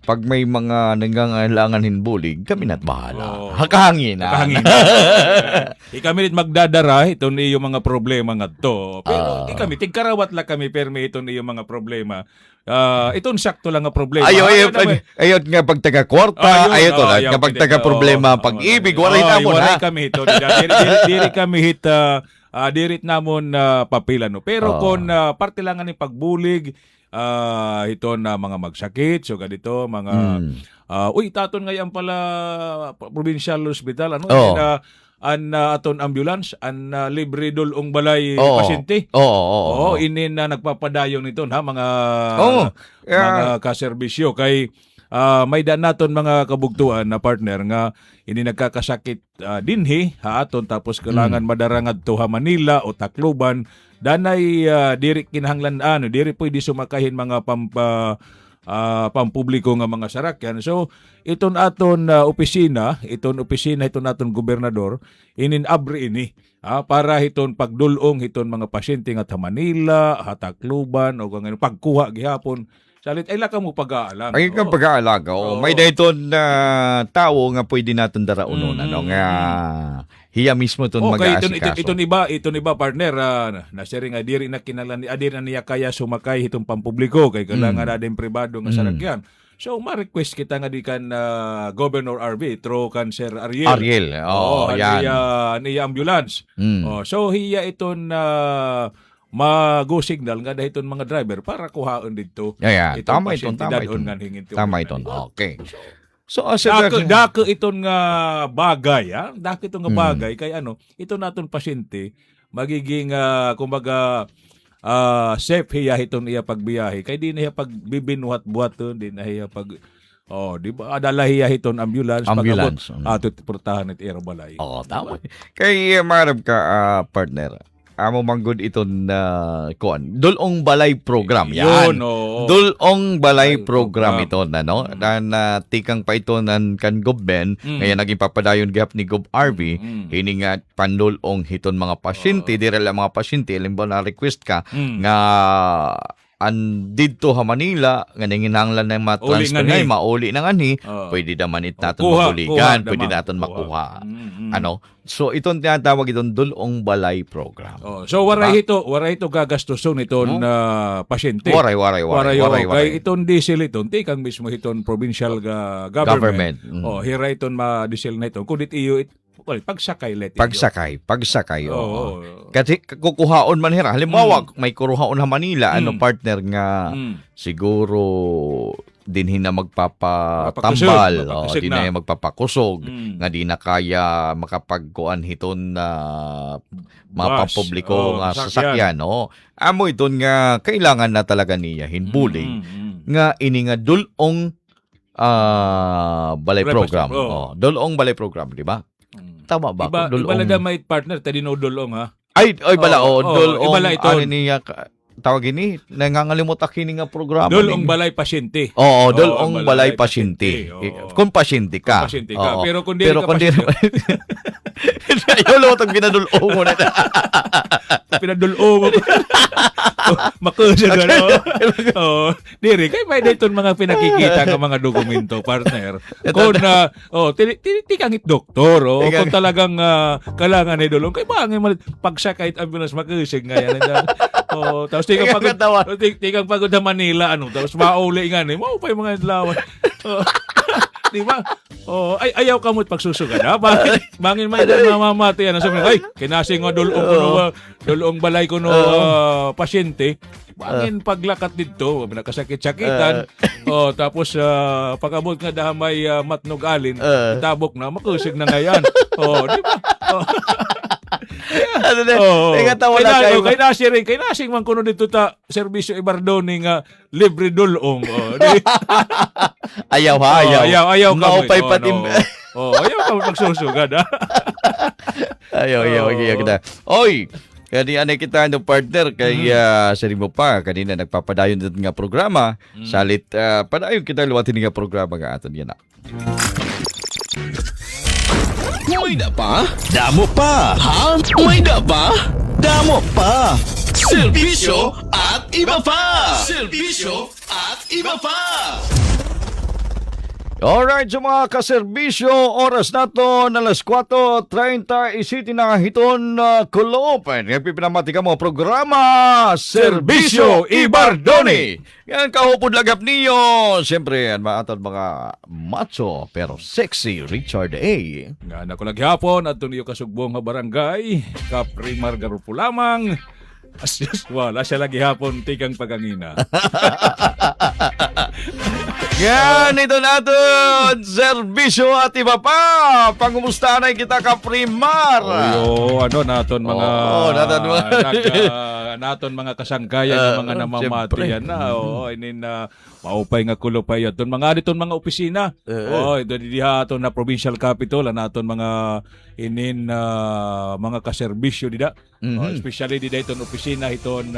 pag may mga nangangailangan hinbulig, kami na't bahala. Hakahangin na. Kami magdadara, ito na yung mga problema nga to. Pero kami, tigkarawat lang kami, pero ito na yung mga problema. Itong sakto lang nga problema. Ayot nga pag taga-kwarta, ayot lang. Kapag taga-problema, pag-ibig, waray namon ha. Waray kami ito. Diri kami dirit namon papila. No? Pero kung parte lang nga ni pagbulig, ito na mga magsakit, so ganito, mga taton ngayon pala provincial hospital, aton ambulance, libre dulong balay pasyente. Ini na nagpapadayon nito mga kaserbisyo kay may naton mga kabugtuan na partner nga ini nagkakasakit dinhi aton tapos kailangan madarangad to Manila o Tacloban. Danay diri kinahanglan diri pwede sumakahin mga pampubliko nga mga sarakyan. So iton aton opisina iton aton gobernador abri ini para hiton pagdulong hiton mga pasyente nga ta Manila, Tacloban o ganyan pagkuha gihapon. Salit ay laka mo pag-aalang. Ay kang pag-aalaga. May dayton na tao nga pwede naton daraunon nga hiya mismo ton mag-aasikaso. Iton iba partner na sharing adiri na kinalan adiri na niya kaya sumakay hitong pampubliko kay kailangan na din pribado nga sarakyan. So ma-request kita nga di kan Governor RV through kan Sir Ariel. Yan. Niya ambulance. So hiya iton mag-go signal nga dahiton mga driver para kuhaon dito. Yeah, itong tama iton, pasyente tama dadon iton. nga hingin ti Tama order iton. na. Okay. So, Dako iton nga bagay, ha? Dako iton nga bagay kay ano, ito naton pasyente magiging kumbaga safe hiya iton iya pagbiyahe kay di na hiya pagbibinuhat-buhaton, di na hiya pag di ba adala hiya iton ambulance. Ato portahan it aerobalay. Tama. Kay marab ka partner. Amo manggod iton kuan. Dulong balay program yan. Yun, oo. Dulong balay program ito na no. Na tikang pa ito nan kan government ngayon naging papadayon gap ni Gov RV hini nga pandulong hiton mga pasyente dire lang mga pasyente limbawa na request ka nga dito ha Manila nga nanginahanglan na ma-transfer Uli nga ni. mauli na nga ni pwede naman it natin Kuha mabuligan, pwede naman, natin kuha. makuha. Ano? So itong tinatawag itong dulong balay program. So waray ito gagastuson iton pasyente. Waray. Kay iton diesel iton tikang mismo iton provincial government. Hira iton ma-diesel na iton. Kundit iyo pagsakay let. Pagsakay. Kasi kukuhaon man hira. Halimbawa, may kuruhaon ha Manila, partner nga siguro dinhin na magpapatambal, di na magpapakusog, nga di na kaya makapagkuan hiton na mapapubliko nga sasakyan. Amo iton nga kailangan na talaga niya hinbuling nga ini nga dulong balay program. Dulong balay program, di ba? Tama ba? Iba na may partner tadi no dulong ha. Ay bala dulong ibala ito. ano niya tawag ini nangangalimot kini nga programa. Dulong balay pasyente. Dulong balay pasyente. Kung pasyente ka. Pero kung di ka pasyente. Ayaw lang itong pinadulong mo na. Pinadulong mo. Makusya ka, no? Diri, kay may dayton mga pinakikita ng mga dokumento, partner. Kung tikangit doktor, kung talagang kailangan ay dulong, kay bangin mo pagsakay ambulance makusig nga yan. Tapos tikang pagod sa Manila, tapos mauli nga, maupay mga lawan. Di ba? Ayaw ka mo't pagsusugan, ha? Bangin may mamamati yan. Sabi ay, kinasing nga dulong balay ko pasyente. Bangin paglakat dito, nakasakit-sakitan. Tapos pagabot nga dahamay matnog alin, tabok na, makusig na ngayon. Di ba? Kay nasing man kuno dito ta serbisyo ibardoni nga libre dulong. Ayaw ka Maupay patim. Ayaw ka magsusugad, ha? Ayaw kita. Oy, kani anay kita no partner kay sari mo pa kanina nagpapadayon din nga programa salit padayon kita luwatin nga programa nga aton yan. May da pa? Damo pa! Ha? May da pa? Damo pa! Serbisyo at iba pa! Serbisyo at iba pa! Alright, so mga kaserbisyo, oras na to na alas 4:30 isiti na hiton kulopen. Ngayon pipinamati ka mo programa Serbisyo Ibardoni. Yan kahupod lagap niyo. Siyempre, yan maatad mga macho pero sexy Richard A. Nga nakulaghapon at niyo kasugbong nga barangay, Kaprimar Garupo lamang. As usual, siya lagi hapon tikang pagangina. Yan, ito natin, serbisyo at iba pa. Pangumusta na kita Kaprimar. Naton mga naton mga kasangkayan ng mga namamatiyan na. Inin maupay nga kulupay aton mga diton mga opisina. Diha aton na provincial capital naton mga inin mga kaserbisyo dida. Especially dida iton opisina iton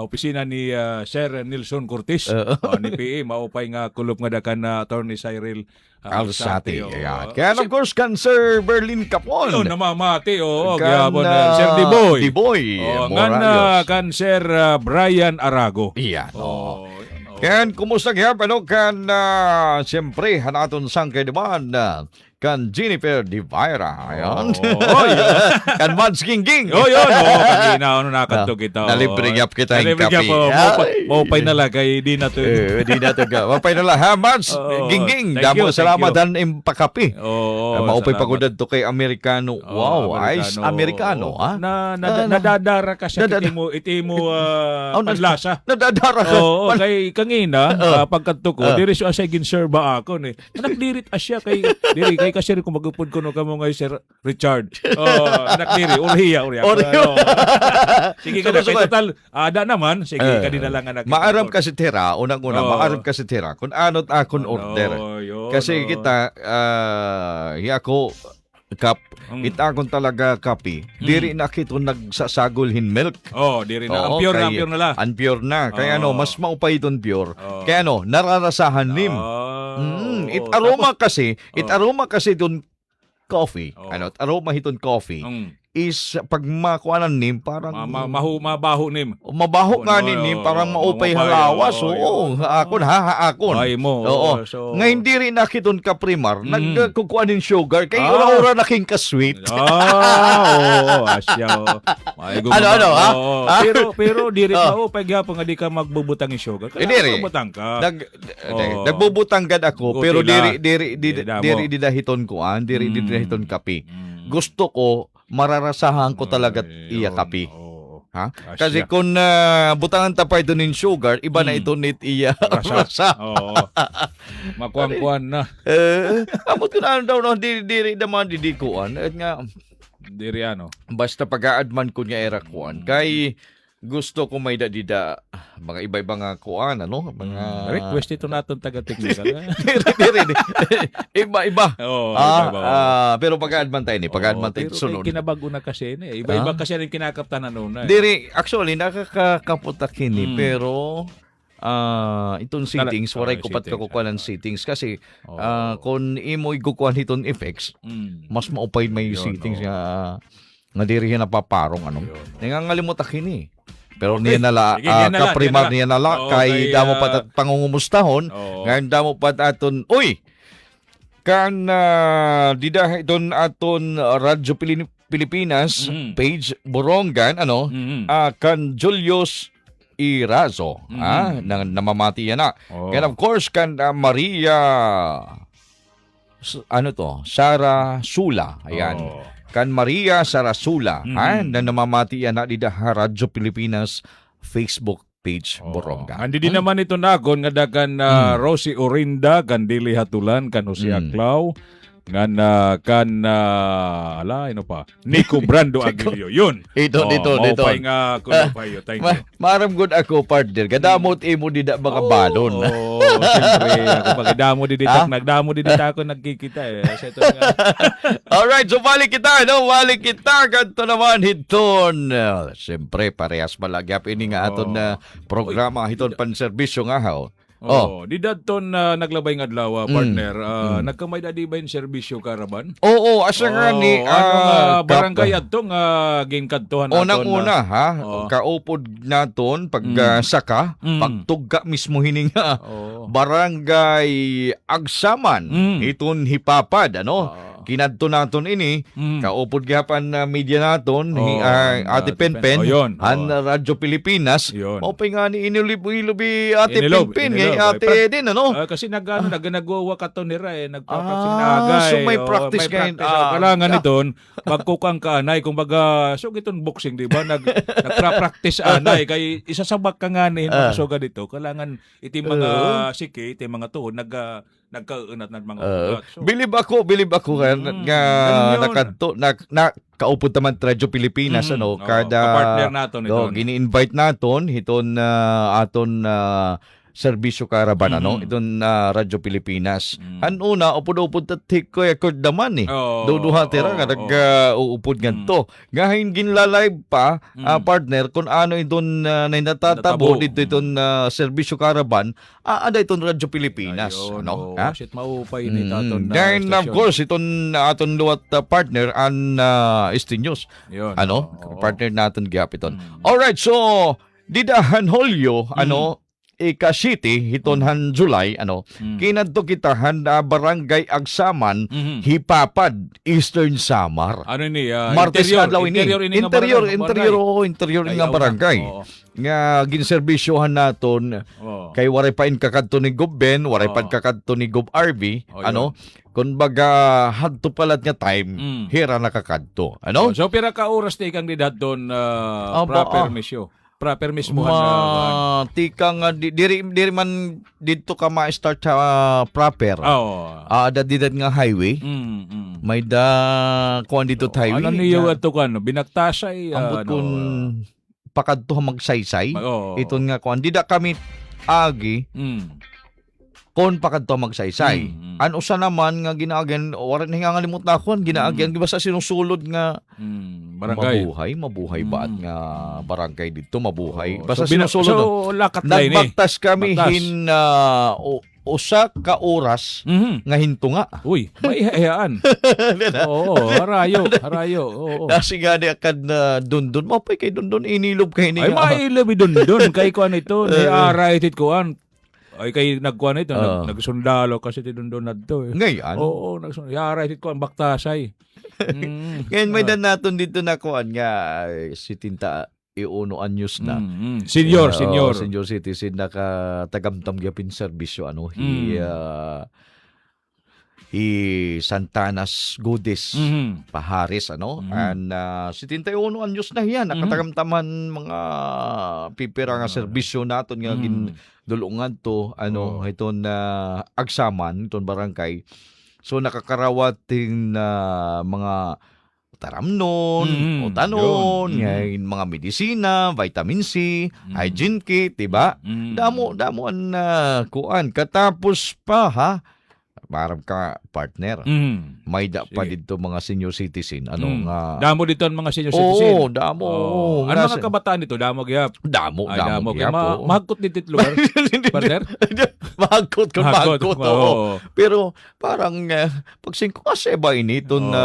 opisina ni Sir Nilson Cortez ni PA maupay nga kulop nga dakan na Attorney Cyril Alzate. Kaya of course kan Sir Berlin Capon. Namamati gyapon Sir Diboy. Morales. Kan Sir Brian Arago. Iyan. Kaya kumusta kaya kan siyempre hanaton sang kay naman kan Jennifer Divira. Ayan. Oh, yun. Kan Mads Gingging. Oh, yun. Kanina, nakatog kita. Nalibring up kita yung Nalibring kape. up. Maupay na lang kay di na to. Di na to ka. Mapay na lang ha, Mads Oo. Gingging. Thank you, Damo salamat thank dan impakapi. Maupay salamat. pagudad to kay Amerikano. Wow, ice Amerikano. Ha? Nadadara ka siya. Iti mo panlasa. Nadadara ka. Oo, kay kangina, pagkanto ko, diri siya ginserba ako ni. Anak dirit asya kay diri kay kasi kung magupod ko no kamo ngay Sir Richard. Anak diri ulhiya. Sige ka na kay total ada naman sige kanina lang anak. Maaram kasi tira, unang-una, maaram kasi tira kung ano't akon order. Kasi kita, ako, kita akong talaga kapi. Diri na kito nagsasagulhin milk. Diri na. Pure na la. Unpure na. Kaya mas maupay itong pure. Kaya nararasahan nim. It aroma kasi itong coffee. Aroma itong coffee. Is pag makuanan nim parang mabaho nim. Mabaho nga nim parang maupay halawas. Oo, haakon. Ay mo. Oo. Nga hindi rin nakiton ka primar, nagkukuha din sugar kay ura naking ka-sweet. Asya. Pero diri pa pag yapon nga di ka magbubutang yung sugar. Kaya magbubutang ka. Nagbubutang gad ako pero diri didahiton ko diri didahiton kape. Gusto ko mararasahan ko talaga iya kape. Ha? Kasi kung butangan tapay doon ng sugar, iba na ito nit iya rasa. Makuan-kuan na. Amot ko na daw diri naman didikuan. At nga, diri ano? Basta pag-aadman ko niya era kuan. Kay gusto ko may dadida mga iba-iba nga kuan mga request ito naton taga-technical. Iba-iba. Pero pag-aadman tayo pag-aadman tayo sunod. Kinabago na kasi iba-iba kasi rin kinakaptanan noon. Diri actually nakakakaputa kini pero itong settings waray kupat ka kukuha ng settings kasi kung imo igukuhan itong effects mas maupay may settings nga diri na paparong nangangalimutan kini. Pero niya nala, kaprimar niya nala, kay damo pat at pangungumustahon, ngayon damo pat aton, kan didah doon aton Radyo Pilipinas, page Borongan, kan Julius Irazo, namamati yan na. And of course, kan Maria, Sara Sula, ayan. Kan Maria Sarasula na namamati yan na dida Radyo Pilipinas Facebook page Boronga. Andi din naman ito nagon nga dagan Rosie Orinda kan Dili Hatulan kan Jose Aclao kan Nico Brando Aguilio yun. Ito. Maupay nga kuno thank you. Maram good ako partner. Kadamot imo dida mga balon. Siyempre ako pag damo di ako nagkikita Alright, so balik kita kanto naman hiton. Siyempre parehas malagyap ini nga aton na programa hiton panserbisyo nga haw. Di dadton naglabay nga adlaw partner. Nagkamay dadi ba yung serbisyo karaban? Oo, asa nga ni barangay adto nga ginkadtuhan naton. Unang-una kaupod naton pag saka pagtugga mismo hininga barangay Agsaman iton hipapad kinadto naton ini kaupod gihapan na media naton Ate Penpen Radyo Pilipinas maupay nga ni inilubi Ate Penpen ate din kasi nagwa katon nira nagpa-practice so may practice kayo kailangan iton pagkukang ka anay kumbaga so giton boxing di ba nagpa-practice anay kay isasabak ka nga ni makasoga dito kailangan iti mga siki iti mga tuod nagkaunat ng mga ugat. Bilib ako nga nakadto kaupod naman Radyo Pilipinas kada partner naton ito. Gini-invite naton hiton aton serbisyo karaban iton Radyo Pilipinas. Una upod-upod tatik ko record naman duduha tira nga nag-uupod ngadto. Ngahin ginla-live pa partner kung ano iton natatabo dito iton serbisyo karaban ada iton Radyo Pilipinas Shit maupay ni taton. Then of course iton aton luwat partner an Estinyos. Partner naton gyap iton. Alright, so didahan holyo City hitonhan July kinadto kitahan na barangay Agsaman Hipapad Eastern Samar. Ano ni? Martes adlaw ini. Interior Interior nga barangay. Nga ginserbisyohan naton kay waray pa kakadto ni Gobben, waray pa kakadto ni Gob RV, kung baga hadto palat nga time, hira nakakadto. So pira ka oras ti kang didadton proper misyo. Proper mismo tika nga diri man dito ka ma-start sa proper. Dadidat nga highway. May kuan dito highway. Ano niyo ato kan binaktasay ambot kun pakadto magsaysay. Iton nga kuan dida kami agi. Kon pakadto magsaysay. Ano sa naman nga ginaagan waran nga ngalimot na kon ginaagan basta sinusulod nga barangay. Mabuhay ba at nga barangay dito mabuhay. Basta So, sinusulod. lakat na ini. Nagbaktas kami usa ka oras nga hinto nga. Uy, maihayaan. Oo, harayo. Oo. Kasi nga di akad na dundun. Mapay kay dundun inilob kay ni. Ay mailob dundun kay kuan ito. Ni kuan. Ay kay nagkuan ito, nagsundalo kasi ti dundun nadto eh. Ngayon? Oo, nagsundalo. Yara ito kuan baktasay. Ngayon may dan naton dito na kuan nga si Tinta iuno anyos na. Senior citizen na ka tagamtam gyapin serbisyo hi Santanas Godes Paharis and si Tinta iuno anyos na hiyan nakatagamtaman mga pipira nga serbisyo naton nga dulungan to iton Agsaman iton barangay. So nakakarawating na mga taramnon, utanon, mga medisina, vitamin C, hygiene kit, diba? Damo an kuan katapos pa marap ka partner. May da pa dito mga senior citizen nga damo dito ang mga senior citizen. Damo. Ano mga kabataan dito? Damo gyap. Damo gyap. Mahagkot dito lugar. Partner? Mahagkot. Pero parang pag 5 kasi ba initon na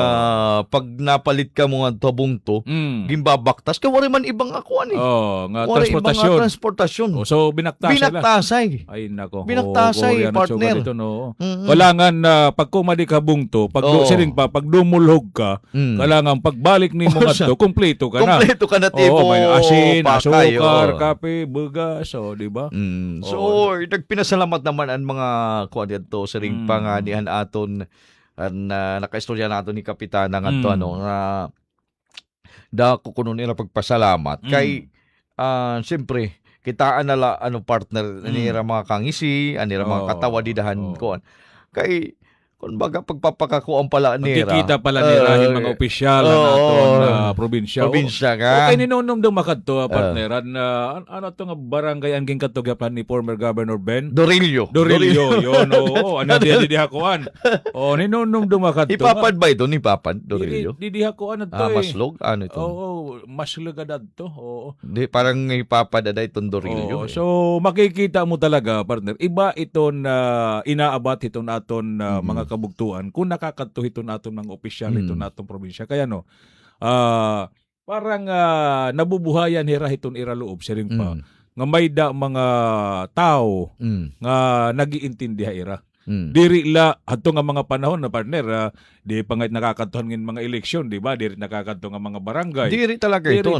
pag napalit ka mo nga tabong to, gimbabaktas ka wala man ibang akuan nga transportasyon. So binaktasay. Ay nako. Binaktasay partner. Kailangan pag kumadi ka bungto, pag dumulhog ka, kailangan pagbalik ni mo ngadto, kumpleto ka na. Kumpleto ka na tipo. May asin, asukar, kape, bugas, di ba? So, nagpinasalamat naman ang mga kuan dito sa ring panganihan aton nakaistorya nato ni Kapitana ngadto nga dako kuno nila pagpasalamat kay siyempre kitaan nala partner nila mga kangisi, nila mga katawadidahan kuan. Kay kung baga pagpapakakuan pala nila. Magkikita pala nila yung mga opisyal naton probinsya. Probinsya ka. Okay, ninunom daw makadto partneran ano to nga barangay ang ginkatugapan ni former Governor Ben Dorillo yun. Ano dihakuan. Ninunom daw makadto. Ipapad ba ito ni Papad Dorillo? Dihakuan na to Maslog? Ano ito? Maslog adto. Di parang ipapad ada itong Dorillo. So makikita mo talaga partner. Iba iton inaabat iton aton mga kabugtuan kung nakakadto iton aton mga opisyal iton atong probinsya. Kaya parang nabubuhayan hira iton iraloob siring pa nga may da mga tao nga nagiintindiha ira. Diri la adto nga mga panahon na partner di pa nga nakakadtuhan ngin mga eleksyon, di ba? Diri nakakadto nga mga barangay. Diri talaga ito.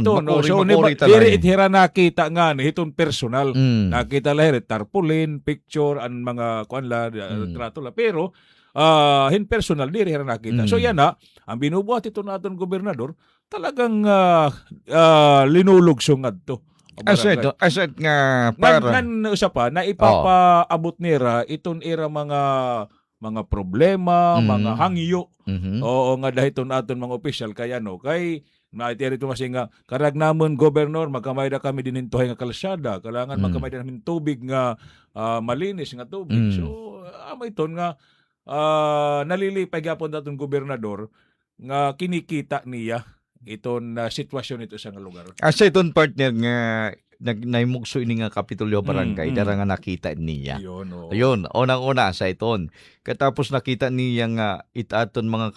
Diri hira nakita nga iton personal. Nakita la tarpaulin, picture an mga kuan la retrato la pero in personal diri hira nakita. So yan ang binubuhat ito naton gobernador talagang linulugsong adto. Asset nga para usa pa na ipapaabot nira iton ira mga problema, mga hangyo. Oo nga dahiton aton mga opisyal kaya kay naitiri ito kasi nga karag namon gobernador magkamay da kami dinintuhay nga kalsada, kailangan magkamay da namin tubig nga malinis nga tubig. So amay iton nga nalilipay gyapon daton gobernador nga kinikita niya iton sitwasyon ito sa nga lugar. Asa iton partner nga naimugso ini nga Kapitolyo Barangay dara nga nakita niya. Ayun, unang-una sa iton. Katapos nakita niya nga itaton mga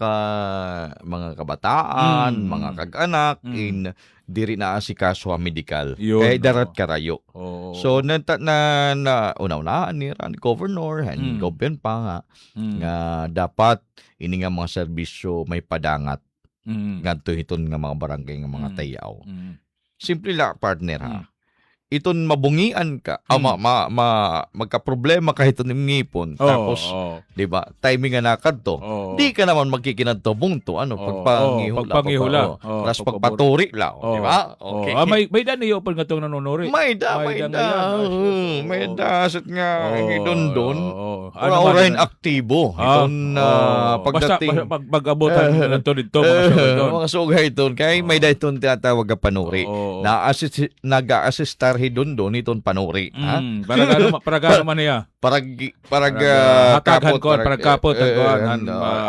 kabataan, mga kag-anak in diri na asikaso ang medical. Yun, Kaya darat karayo. Oo. So na una-unaan ni governor and government pa nga nga dapat ini nga mga serbisyo may padangat ngadto hiton nga mga barangay nga mga tayaw. Simple la partner ha. Iton mabungian ka, magka-problema kahit iton ngipon, tapos, di ba, timing nga nakadto, di ka naman magkikinadtobong to, pagpangihula. Tapos pagpaturi la, di ba? Okay. May dan niyo pa nga itong nanunuri. May da. Asat nga, idon-don. Ora-orahin aktibo. Iton pagdating. Basta pag-abutan na ito dito, mga sugay iton. Kaya may da iton tinatawag nga panuri. Nag-a-assistar hidon-don iton panuri. Para gano man niya? Parag hatagan ko, parag kapot.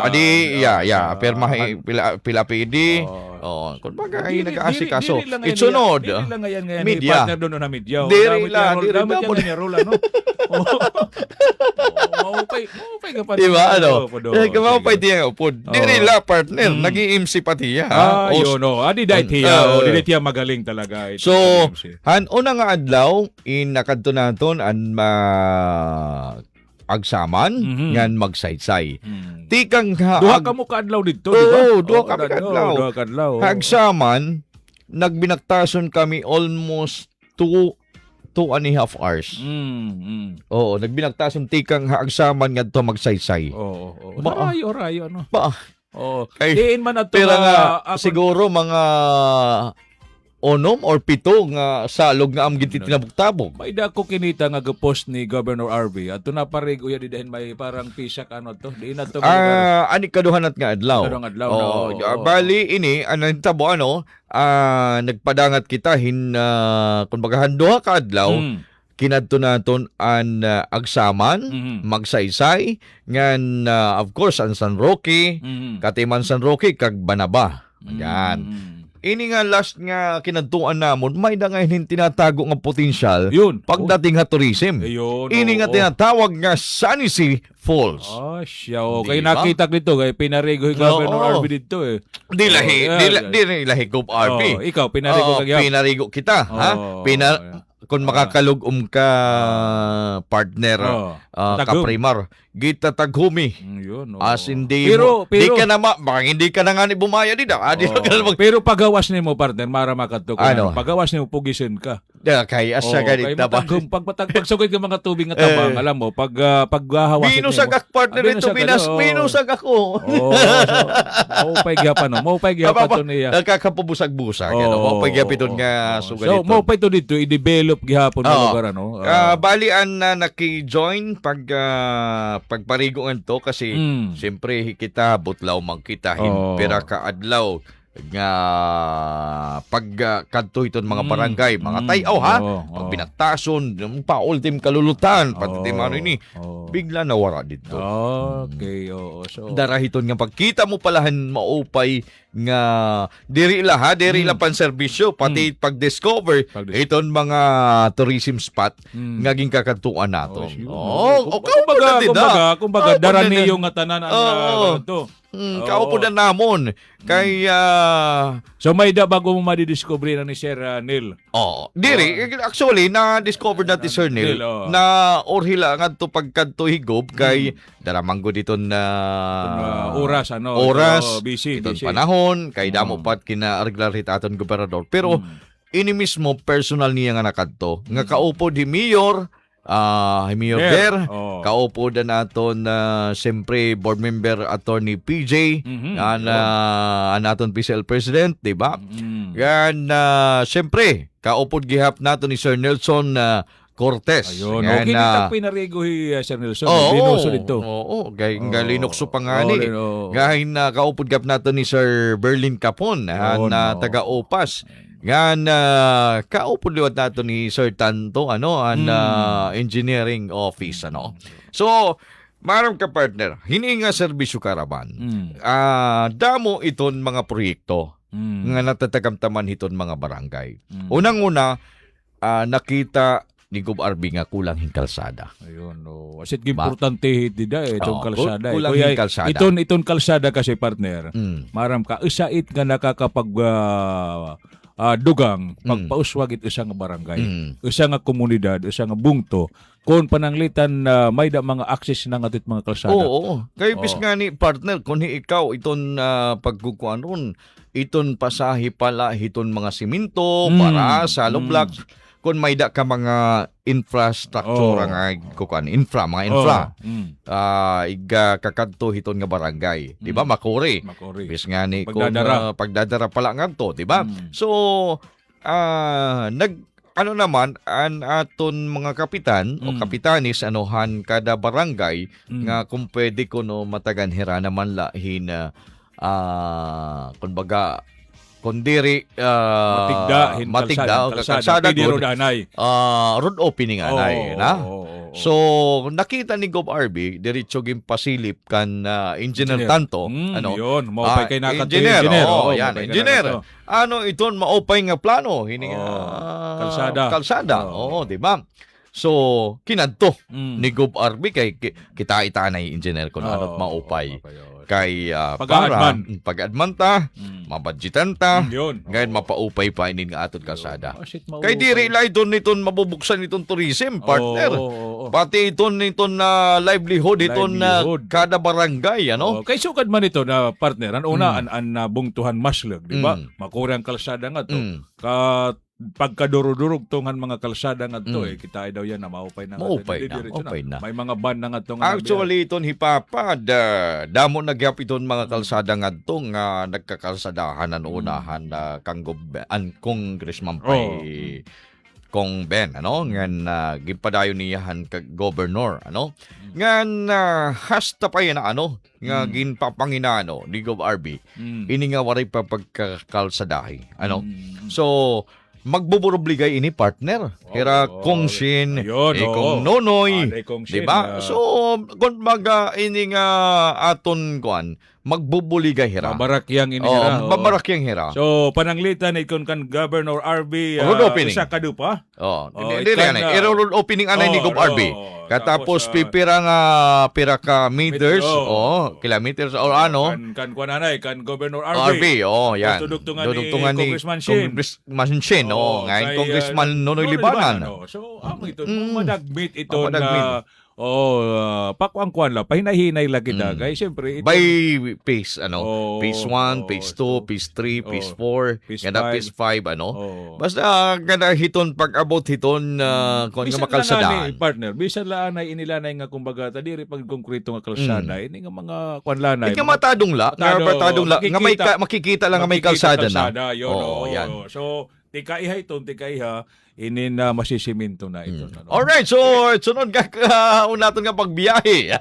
Adi, perma pila pidi. Kung baga ay nag-aasikaso. Itsunod. Dili lang ngayon Media. Partner doon na media. Diri lang. Damot yan niya rola, no? Maupay ka pa. Diba, ano? Maupay diya upod. Diri lang, partner. Nag-i-MC pati ya. Yun, no. Adi dahit hiya. Dili tiya magaling talaga. So, una nga adlaw, nakadto naton ang agsaman ngan magsaysay. Tikang duha ka mo kaadlaw dito, di ba? Duha ka kadlaw. Agsaman nagbinaktason kami almost 2.5 hours. Oo, nagbinaktason tikang agsaman ngadto magsaysay. Rayo no. Diin man ato siguro mga 6 or 7 nga salog nga amgin tinabog-tabog. May dako kinita nga post ni Governor RV at naparig uya di dahin may parang pisak to. Di na to. Ani kaduhanat nga adlaw. Bali ini tabo nagpadangat kita kung magahanduha ka adlaw. Kinadto naton an agsaman, magsaysay, ngan of course an San Roque, Katiman San Roque kag Banaba. Yan. Ini nga last nga kinadtuan namon, may da nga tinatago nga potensyal pagdating nga tourism. Ini nga tinatawag nga Sunny Sea Falls. Siya. Kaya nakita dito, kaya pinarigo yung Governor RV dito eh. Di lahi Gov RV. Ikaw, pinarigo kagyan. Pinarigo kita. Kung makakalugom ka partner kaprimar gita taghumi as hindi pero, di ka na hindi ka na nga ni bumaya di da pero pagawas nimo partner mara makadto pagawas nimo pugisin ka kay asa ganit na ba pagsugod ka mga tubig nga tabang alam mo paghahawas nimo minusagak partner ito minusag ako maupay gyapon to niya nagkakapubusag-busag maupay gyapon nga sugad so maupay to dito i-develop gihapon na lugar balian na naki-join pagparigungan to kasi siyempre kita butlaw magkita pera ka adlaw nga pagkanto iton mga barangay mga tayaw pag binaktason pa-ultim kalulutan pati ini bigla nawara dito. Okay, so darahiton nga pagkita mo palahan maupay nga diri la panserbisyo pati pag-discover iton mga tourism spot nga ging kakantuan nato. Kumbaga dara niyo nga tanan ang to. Kaupo na namon. Kaya so may da bago mo madidiscover na ni Sir Neil. Diri actually na-discover natin Sir Neil na orhila ngadto pagkadto higob kay daramanggo dito na oras busy panahon kay damo pat kina-regular aton gobernador pero ini mismo personal niya nga nakadto nga kaupo di mayor Mayor kaupo na naton siyempre board member attorney PJ naton PCL president di ba yan siyempre kaupo gihap naton ni Sir Nelson Cortez. Ayun, kinita pinarigo Sir Nelson. Linuso dito. Galinokso pangani. Gahin kaupod gap nato ni Sir Berlin Capon na taga-Opas. Gan kaupod liwat nato ni Sir Tanto engineering office So maram ka partner, hini nga serbisyo karaban. Damo iton mga proyekto nga natatagamtaman hiton mga barangay. Unang-una nakita ni Gov RB nga kulang hing kalsada. Ayun, Asit importante dida itong kalsada. Kulang hing kalsada. Iton kalsada kasi partner. Maram ka isait nga nakakapag dugang pagpauswag ito sa nga barangay, usa nga komunidad, usa nga bungto kung pananglitan may da mga access na nga dit mga kalsada. Oo. Kaya bis nga ni partner, kung ikaw iton pagkukuan ron, iton pasahi pala, iton mga siminto, para sa blocks, kung may da ka mga infrastructure nga kukuan, mga infra. Iga kakadto hiton nga barangay, di ba? Makuri. Bis nga ni pagdadara pala nga to, di ba? So ano naman an aton mga kapitan o kapitanis anuhan kada barangay nga kung pwede ko no mataganhira naman lahin kumbaga kundiri matigda kalsada road anay road opening anay na. So nakita ni Gov RB diretso gim pasilip kan engineer Tanto yun maupay kay nakato engineer yan engineer ano iton maupay nga plano hini kalsada di ba? So kinadto ni Gov RB kay kita itanay engineer kun ano't maupay kay para pag-adman ta mabudgetan ta ngayon mapaupay pa inin nga aton kalsada kay diri la iton niton mabubuksan itong tourism partner pati iton livelihood iton kada barangay kay sukad man ito na partner an bungtuhan maslug di ba makurang kalsada nga to pagkadurog-durog tungan mga kalsada nga to kita daw yan na maupay na may mga ban na nga to actually iton hipapad damo nagyap iton mga kalsada nga to nga nagkakalsadahan ang unahan kang congressman pay Kong Ben ngan gipadayon niyahan kag governor ngan hasta pa yan nga ginpapanginano ni Gov RB ini nga waray pa pagkakalsadahi so magbuburobligay ini partner hira kong Shin kong Nonoy di ba so kung baga ini nga aton kuan magbubuligay hira mabarakyang ini hira mabarakyang hira so pananglitan ikon kan Governor RB isa kadupa road opening anay ni Gov RB katapos pipira nga pira ka meters kilometers or kan kuananay kan Governor RB yan dudugtungan ni Congressman Shin ngayon Congressman Nonoy Libanan so amo ito madagmit ito na pakuan la pahinahinay la kita guys syempre by phase phase 1 phase 2 phase 3 phase 4 kada phase 5 basta kada hiton pag-abot hiton kung nga makalsadahan partner bisan la anay inilanay nga kumbaga tadiri pag konkreto nga kalsada ini nga mga kuan lanay nga matadong la nga may makikita lang nga may kalsada na yan so tikaiha inin na masisiminto na ito. Alright, so sunod ka unaton nga pagbiyahe.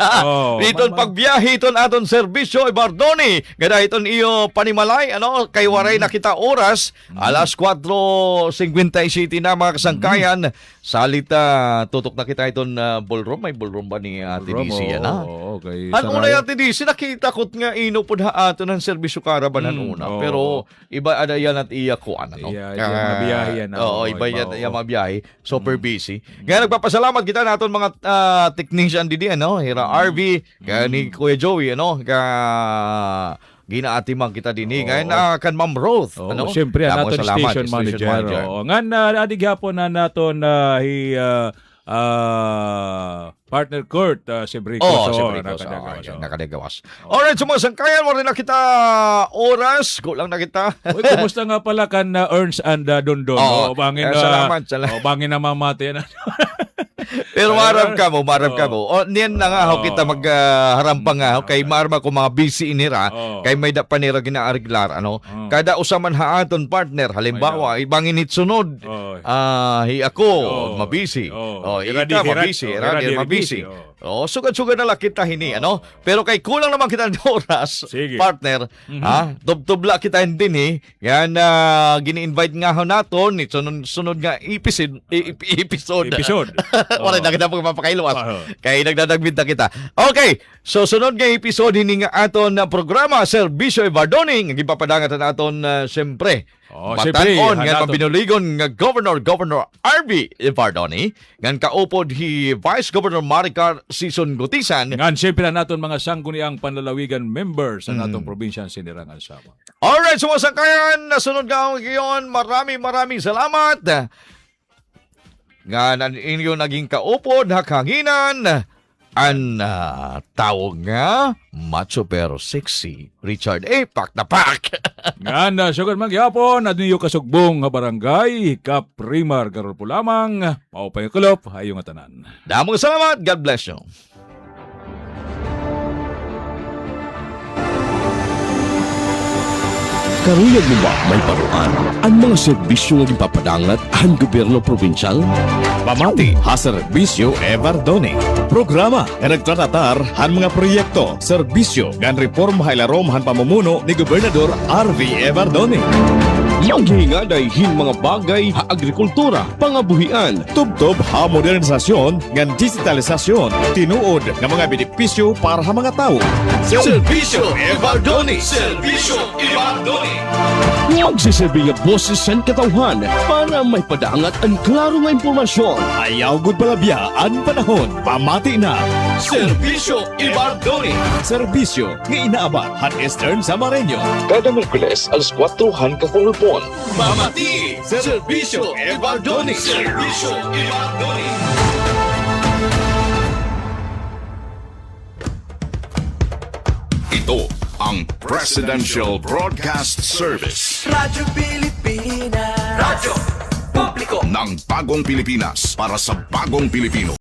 Iton pagbiyahe iton aton serbisyo Ibardoni. Gada iton iyo panimalay kay waray nakita oras alas 4:57 na mga kasangkayan. Salita tutok na kita iton ballroom, may ballroom ba ni Ate DC na? Okay. Ano na Ate DC nakita ko nga ino pud aton ang serbisyo karabanan una. Pero iba ada yan at iya ko mabiyahe yan. Iba yan mabiyahe, super busy. Kaya nagpapasalamat kita naton mga technician didi hira RV, kaya ni Kuya Joey ginaatimang kita dini kaya kan Ma'am Roth siyempre naton station manager ngan adigyapon na naton partner Kurt Sebrico nakadagawas. Alright, sumasangkayan mo rin na kita oras. Kulang na kita. Uy, kumusta nga pala kan Ernst and Dondon? Bangin salamat. Bangin na mamati na. Pero marap ka mo. Niyan na nga kita magharap pa nga kay marma ko mga busy inira kay may da panira ginaariglar kada usaman haaton partner halimbawa ibangin itsunod ako mabisi ika mabisi sugad-sugad na lang kita hini pero kay kulang naman kita ng oras partner tubtubla kita din yan gini-invite nga ho naton sunod nga episode wala na kita pagpapakailuwas kay nagdadagbit na kita okay so sunod nga episode hini nga aton na programa Serbisyo Ibardoni nga gipapadangat naton siyempre Oh, siyempre, Batanon nga hanato. mabinuligon nga Governor RV Ibardoni nga kaupod hi Vice Governor Maricar Sison Gutisan. Ngan siyempre na naton mga sangguniang panlalawigan members sa natong probinsya Sinirangan Samar. Alright, sumasangkayan, nasunod ka ngayon. Maraming salamat. Nga ninyo naging kaupod, hakanginan. Ang tawag nga, macho pero sexy, Richard A. Pak na pak. Ngan na sugar magyapon at niyo kasugbong nga barangay Kaprimar Garulpo lamang. Maupay kulop, hayong atanan. Damong salamat. God bless you. Karuyag mo ba may paruan? Ang mga serbisyo nga gipapadangat ang gobyerno probinsyal? Pamati, ha Serbisyo Evardoni. Programa nga nagtratatar han mga proyekto, serbisyo, gan reform hailarom han pamumuno ni Gobernador RV Evardoni. Maghingadayhin mga bagay ha agrikultura, pangabuhian, Tubtob ha modernisasyon ngan digitalisasyon, tinuod nga mga benepisyo para sa mga tao. Serbisyo Ibardoni. Serbisyo Ibardoni. magsiserbi nga boses sa katawhan para may padangat ang klaro nga impormasyon. Ayaw gud palabya ang panahon. Pamati na. Serbisyo Ibardoni. Serbisyo nga inaabat han Eastern Samareño. Kada Merkules alas 4 ka Corupon. Pamati. Serbisyo Ibardoni. Serbisyo Ibardoni. Ito ang Presidential Broadcast Service Radyo Pilipinas. Radyo Publiko ng Bagong Pilipinas para sa Bagong Pilipino.